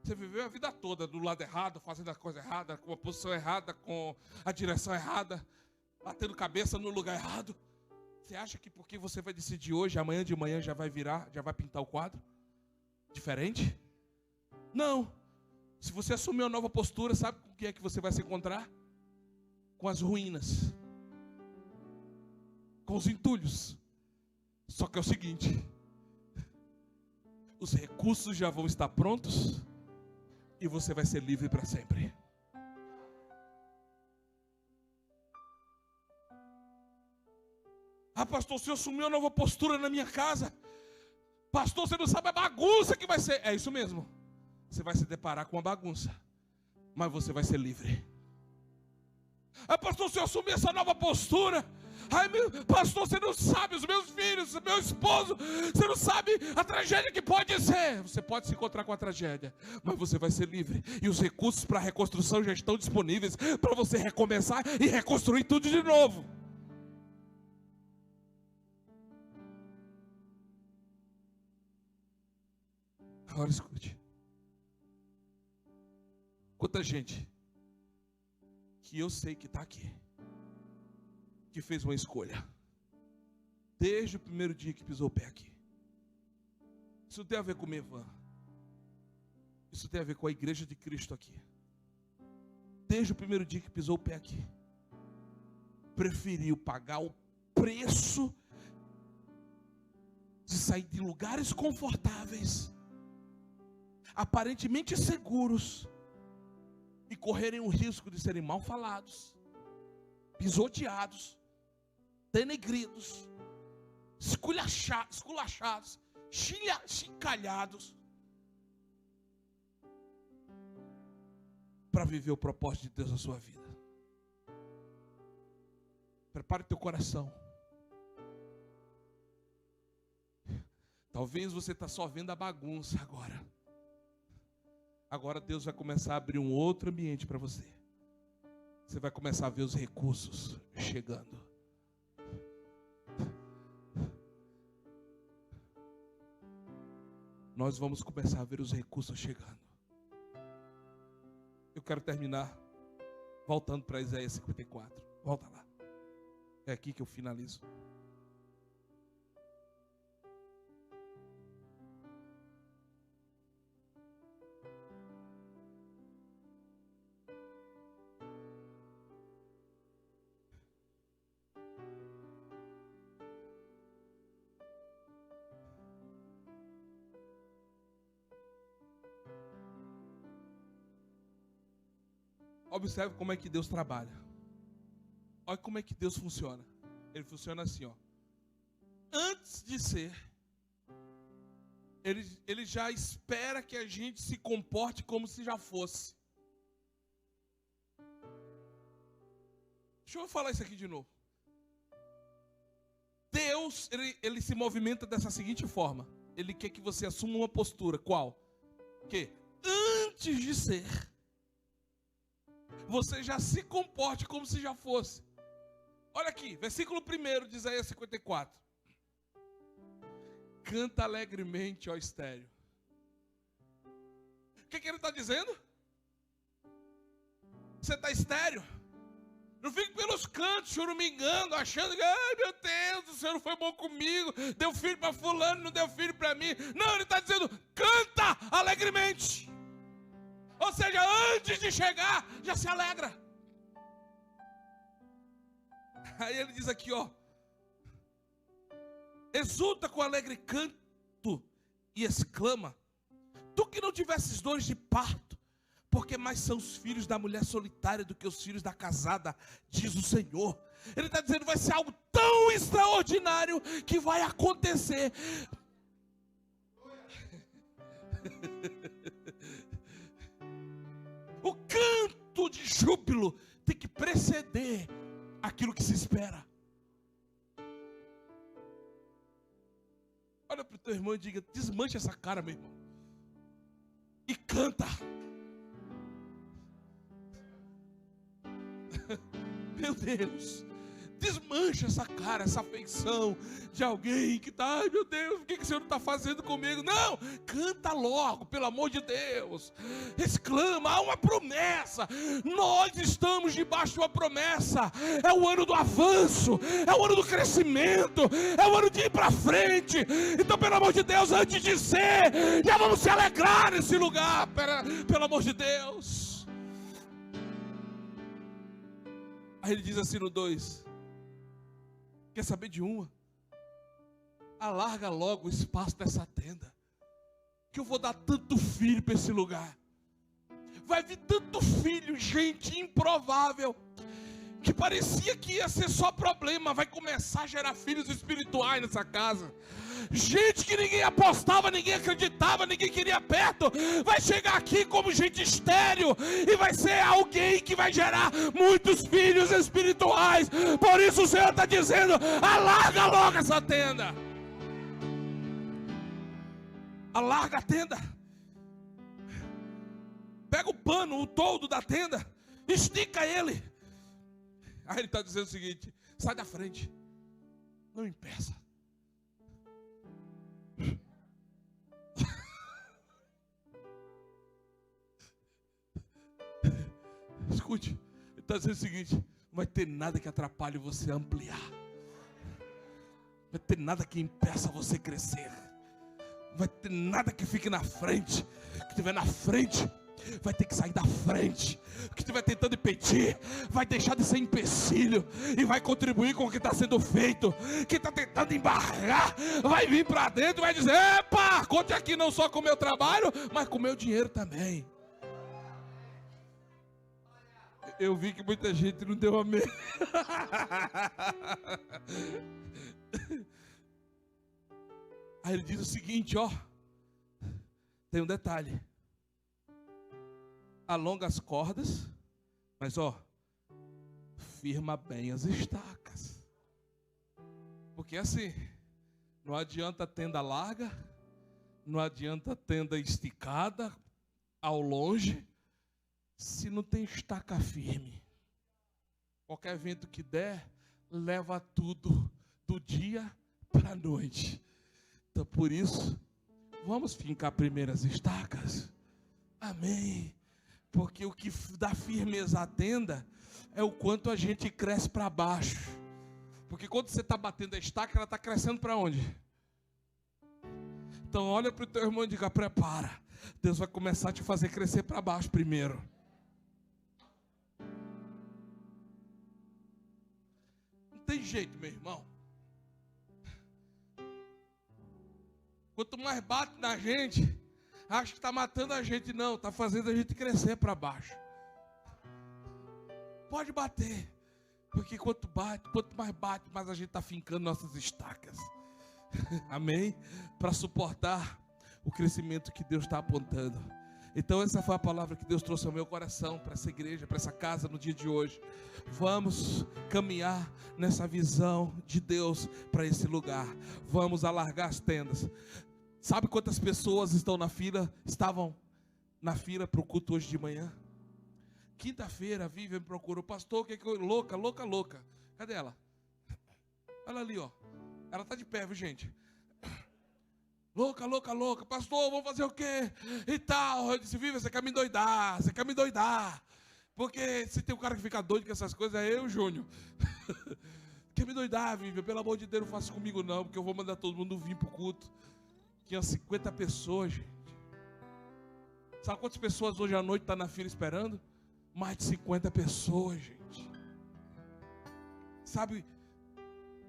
Speaker 2: Você viveu a vida toda do lado errado, fazendo a coisa errada, com a posição errada, com a direção errada, batendo cabeça no lugar errado. Você acha que porque você vai decidir hoje, amanhã de manhã já vai virar, já vai pintar o quadro? Diferente? Não. Se você assumir uma nova postura, sabe com o que é que você vai se encontrar? Com as ruínas. Com os entulhos. Só que é o seguinte, os recursos já vão estar prontos e você vai ser livre para sempre. Ah, pastor, se eu assumir uma nova postura na minha casa, pastor, você não sabe a bagunça que vai ser. É isso mesmo. Você vai se deparar com uma bagunça, mas você vai ser livre. Ah, pastor, se eu assumir essa nova postura, pastor, você não sabe, os meus filhos, meu esposo, você não sabe a tragédia que pode ser. Você pode se encontrar com a tragédia, mas você vai ser livre. E os recursos para a reconstrução já estão disponíveis para você recomeçar e reconstruir tudo de novo. Agora escute. Quanta gente que eu sei que está aqui, que fez uma escolha, desde o primeiro dia que pisou o pé aqui. Isso tem a ver com o Mevan. Isso tem a ver com a igreja de Cristo aqui. Desde o primeiro dia que pisou o pé aqui, preferiu pagar o preço de sair de lugares confortáveis, aparentemente seguros, e correrem o risco de serem mal falados, pisoteados, denegridos, esculachados, chincalhados, para viver o propósito de Deus na sua vida. Prepare teu coração. Talvez você está só vendo a bagunça agora. Agora Deus vai começar a abrir um outro ambiente para você. Você vai começar a ver os recursos chegando. Nós vamos começar a ver os recursos chegando. Eu quero terminar voltando para Isaías 54. Volta lá. É aqui que eu finalizo. Observe como é que Deus trabalha. Olha como é que Deus funciona. Ele funciona assim, ó. Antes de ser, ele já espera que a gente se comporte como se já fosse. Deixa eu falar isso aqui de novo. Deus, ele se movimenta dessa seguinte forma. Ele quer que você assuma uma postura. Qual? Que antes de ser, você já se comporte como se já fosse. Olha aqui, versículo 1 de Isaías 54. Canta alegremente, ó estéreo. O que ele está dizendo? Você está estéreo? Não fique pelos cantos, choramingando, achando que, ai meu Deus, o Senhor não foi bom comigo, deu filho para fulano, não deu filho para mim. Não, ele está dizendo, canta alegremente. Ou seja, antes de chegar, já se alegra. Aí ele diz aqui, ó. Exulta com alegre canto e exclama: tu que não tivesses dores de parto, porque mais são os filhos da mulher solitária do que os filhos da casada, diz o Senhor. Ele está dizendo, vai ser algo tão extraordinário que vai acontecer. O canto de júbilo tem que preceder aquilo que se espera. Olha para o teu irmão e diga: desmancha essa cara, meu irmão, e canta. Meu Deus, desmancha essa cara, essa afeição de alguém que está, ai meu Deus, o que o Senhor está fazendo comigo? Não, canta logo, pelo amor de Deus. Exclama, há uma promessa. Nós estamos debaixo de uma promessa. É o ano do avanço, é o ano do crescimento, é o ano de ir para frente. Então, pelo amor de Deus, antes de ser, já vamos se alegrar nesse lugar, pelo amor de Deus. Aí ele diz assim no 2: quer saber de uma? Alarga logo o espaço dessa tenda, que eu vou dar tanto filho para esse lugar. Vai vir tanto filho, gente improvável, que parecia que ia ser só problema, vai começar a gerar filhos espirituais nessa casa. Gente que ninguém apostava, ninguém acreditava, ninguém queria perto, vai chegar aqui como gente estéril, e vai ser alguém que vai gerar muitos filhos espirituais. Por isso o Senhor está dizendo: alarga logo essa tenda. Alarga a tenda. Pega o pano, o toldo da tenda, estica ele. Aí ele está dizendo o seguinte: sai da frente, não impeça. Escute, ele está dizendo o seguinte: não vai ter nada que atrapalhe você a ampliar, não vai ter nada que impeça você crescer, não vai ter nada que fique na frente. O que estiver na frente vai ter que sair da frente. O que estiver tentando impedir vai deixar de ser empecilho e vai contribuir com o que está sendo feito. Quem está tentando embargar vai vir para dentro e vai dizer: epa, conte aqui não só com o meu trabalho, mas com o meu dinheiro também. Eu vi que muita gente não deu amém. Aí ele diz o seguinte, ó, tem um detalhe: alonga as cordas, mas ó, firma bem as estacas. Porque assim, não adianta tenda larga, não adianta tenda esticada ao longe, se não tem estaca firme. Qualquer vento que der, leva tudo do dia para a noite. Então por isso, vamos fincar primeiro as estacas. Amém. Porque o que dá firmeza à tenda é o quanto a gente cresce para baixo. Porque quando você está batendo a estaca, ela está crescendo para onde? Então olha para o teu irmão e diga: prepara, Deus vai começar a te fazer crescer para baixo primeiro. Não tem jeito, meu irmão. Quanto mais bate na gente, acho que está matando a gente. Não, está fazendo a gente crescer para baixo. Pode bater, porque quanto mais bate, mais a gente está fincando nossas estacas. Amém? Para suportar o crescimento que Deus está apontando. Então essa foi a palavra que Deus trouxe ao meu coração, para essa igreja, para essa casa no dia de hoje. Vamos caminhar nessa visão de Deus para esse lugar. Vamos alargar as tendas. Sabe quantas pessoas estavam na fila para o culto hoje de manhã? Quinta-feira, a Vivian me procurou: pastor, que eu... louca. Cadê ela? Olha ali, ó. Ela está de pé, viu, gente? Louca, pastor, vamos fazer o quê? E tal. Eu disse: Vivian, você quer me doidar. Porque se tem um cara que fica doido com essas coisas, é eu, Júnior. Quer me doidar, Vivian? Pelo amor de Deus, não faça comigo não, porque eu vou mandar todo mundo vir para o culto. Tinha 50 pessoas, gente. Sabe quantas pessoas hoje à noite estão na fila esperando? Mais de 50 pessoas, gente. Sabe,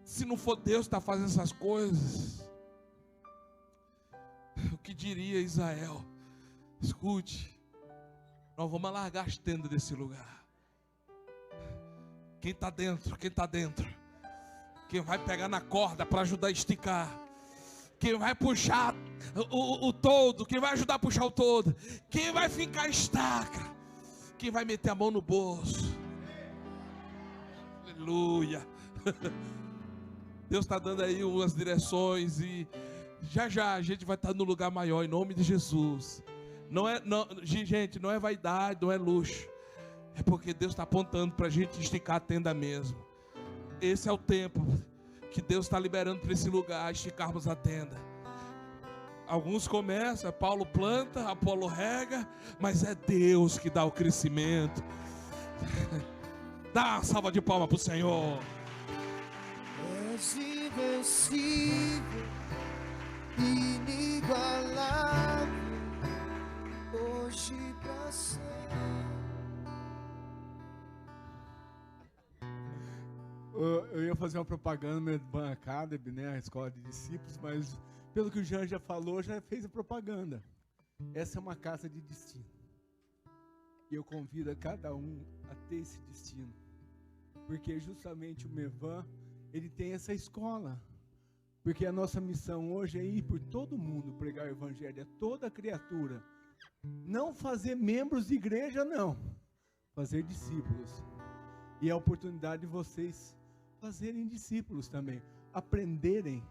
Speaker 2: se não for Deus que está fazendo essas coisas, que diria Israel? Escute, nós vamos largar as tendas desse lugar. Quem está dentro? Quem está dentro? Quem vai pegar na corda para ajudar a esticar? Quem vai puxar o todo? Quem vai ajudar a puxar o todo? Quem vai fincar a estaca? Quem vai meter a mão no bolso? Aleluia. Deus está dando aí umas direções e já a gente vai estar no lugar maior em nome de Jesus. Gente, não é vaidade, não é luxo. É porque Deus está apontando para a gente esticar a tenda mesmo. Esse é o tempo que Deus está liberando para esse lugar, esticarmos a tenda. Alguns começam, Paulo planta, Apolo rega, mas é Deus que dá o crescimento. Dá uma salva de palmas para o Senhor.
Speaker 1: És invencível, inigualável, hoje pra sempre.
Speaker 3: Eu ia fazer uma propaganda no Mevan Academy, né, a escola de discípulos, mas pelo que o Jean já falou, já fez a propaganda. Essa é uma casa de destino. E eu convido a cada um a ter esse destino. Porque justamente o Mevan, ele tem essa escola. Porque a nossa missão hoje é ir por todo mundo pregar o evangelho, a toda criatura. Não fazer membros de igreja, não. Fazer discípulos. E é a oportunidade de vocês fazerem discípulos também. Aprenderem,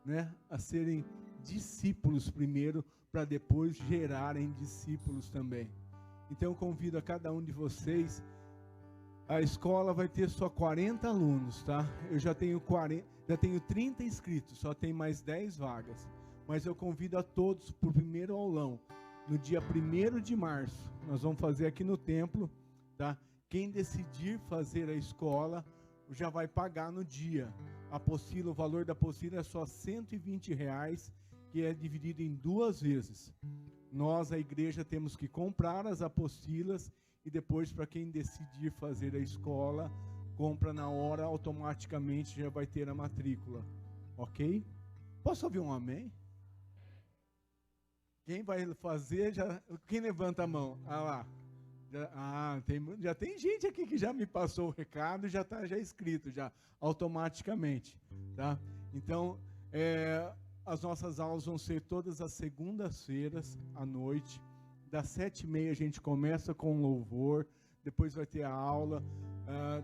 Speaker 3: né, a serem discípulos primeiro, para depois gerarem discípulos também. Então eu convido a cada um de vocês. A escola vai ter só 40 alunos, tá? Eu já tenho 30 inscritos, só tem mais 10 vagas. Mas eu convido a todos para o primeiro aulão, no dia 1º de março. Nós vamos fazer aqui no templo, tá? Quem decidir fazer a escola, já vai pagar no dia. A apostila, o valor da apostila é só R$120, que é dividido em 2 vezes. Nós, a igreja, temos que comprar as apostilas e depois, para quem decidir fazer a escola, compra na hora, automaticamente já vai ter a matrícula. Ok? Posso ouvir um amém? Quem vai fazer, quem levanta a mão? Ah lá. Já tem gente aqui que já me passou o recado e já está escrito, já, automaticamente. Tá? Então, as nossas aulas vão ser todas as segundas-feiras à noite. Das 7h30 a gente começa com louvor, depois vai ter a aula,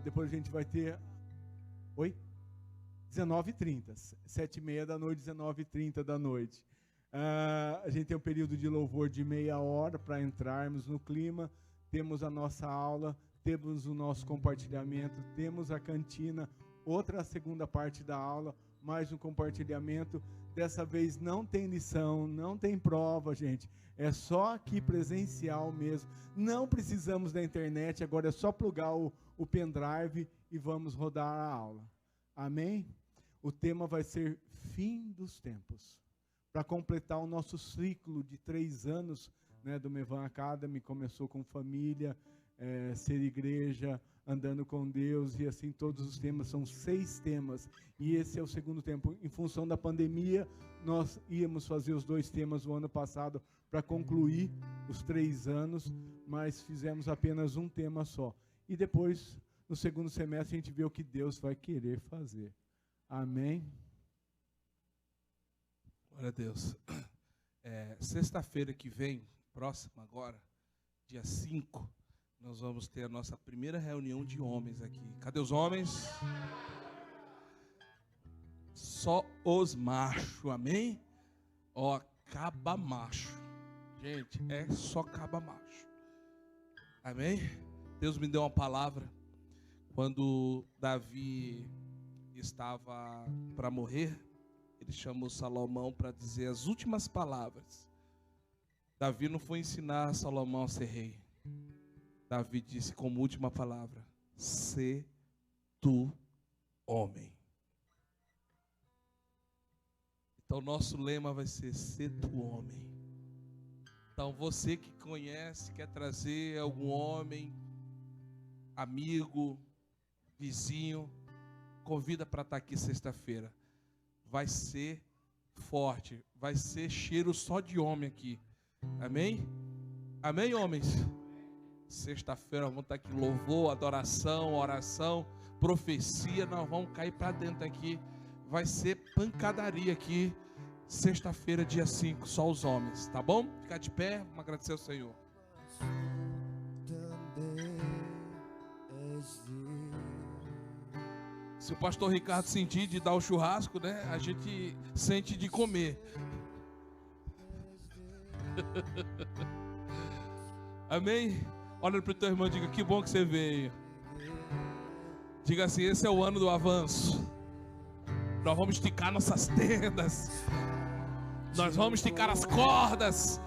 Speaker 3: depois a gente vai ter... Oi? 19h30, 7h30 da noite, 19h30 da noite. A gente tem um período de louvor de meia hora para entrarmos no clima, temos a nossa aula, temos o nosso compartilhamento, temos a cantina, outra segunda parte da aula, mais um compartilhamento. Dessa vez não tem lição, não tem prova, gente. É só aqui presencial mesmo. Não precisamos da internet, agora é só plugar o pendrive e vamos rodar a aula. Amém? O tema vai ser Fim dos Tempos. Para completar o nosso ciclo de 3 anos, né, do Mevan Academy, começou com família, ser igreja, andando com Deus, e assim todos os temas, são 6 temas, e esse é o segundo tempo. Em função da pandemia, nós íamos fazer os 2 temas o ano passado, para concluir os 3 anos, mas fizemos apenas um tema só. E depois, no segundo semestre, a gente vê o que Deus vai querer fazer. Amém?
Speaker 2: Glória a Deus. Sexta-feira que vem, próxima agora, dia 5, nós vamos ter a nossa primeira reunião de homens aqui. Cadê os homens? Só os machos, amém? Ó, caba macho. Gente, é só caba macho. Amém? Deus me deu uma palavra quando Davi estava para morrer. Ele chamou Salomão para dizer as últimas palavras. Davi não foi ensinar Salomão a ser rei. Davi disse como última palavra: sê tu homem. Então nosso lema vai ser: sê tu homem. Então você que conhece, quer trazer algum homem, amigo, vizinho, convida para estar aqui sexta-feira. Vai ser forte. Vai ser cheiro só de homem aqui. Amém? Amém, homens? Sexta-feira vamos estar aqui, louvor, adoração, oração, profecia. Nós vamos cair para dentro aqui. Vai ser pancadaria aqui. Sexta-feira, dia 5, só os homens, tá bom? Ficar de pé, vamos agradecer ao Senhor. Se o pastor Ricardo sentir de dar o churrasco, né? A gente sente de comer. Amém? Olha para o teu irmão e diga: que bom que você veio. Diga assim: esse é o ano do avanço. Nós vamos esticar nossas tendas. Nós vamos esticar as cordas.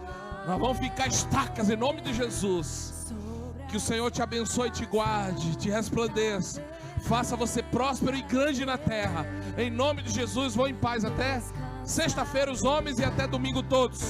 Speaker 2: Nós vamos ficar estacas em nome de Jesus. Que o Senhor te abençoe, te guarde, te resplandeça. Faça você próspero e grande na terra. Em nome de Jesus, vou em paz até sexta-feira os homens e até domingo todos.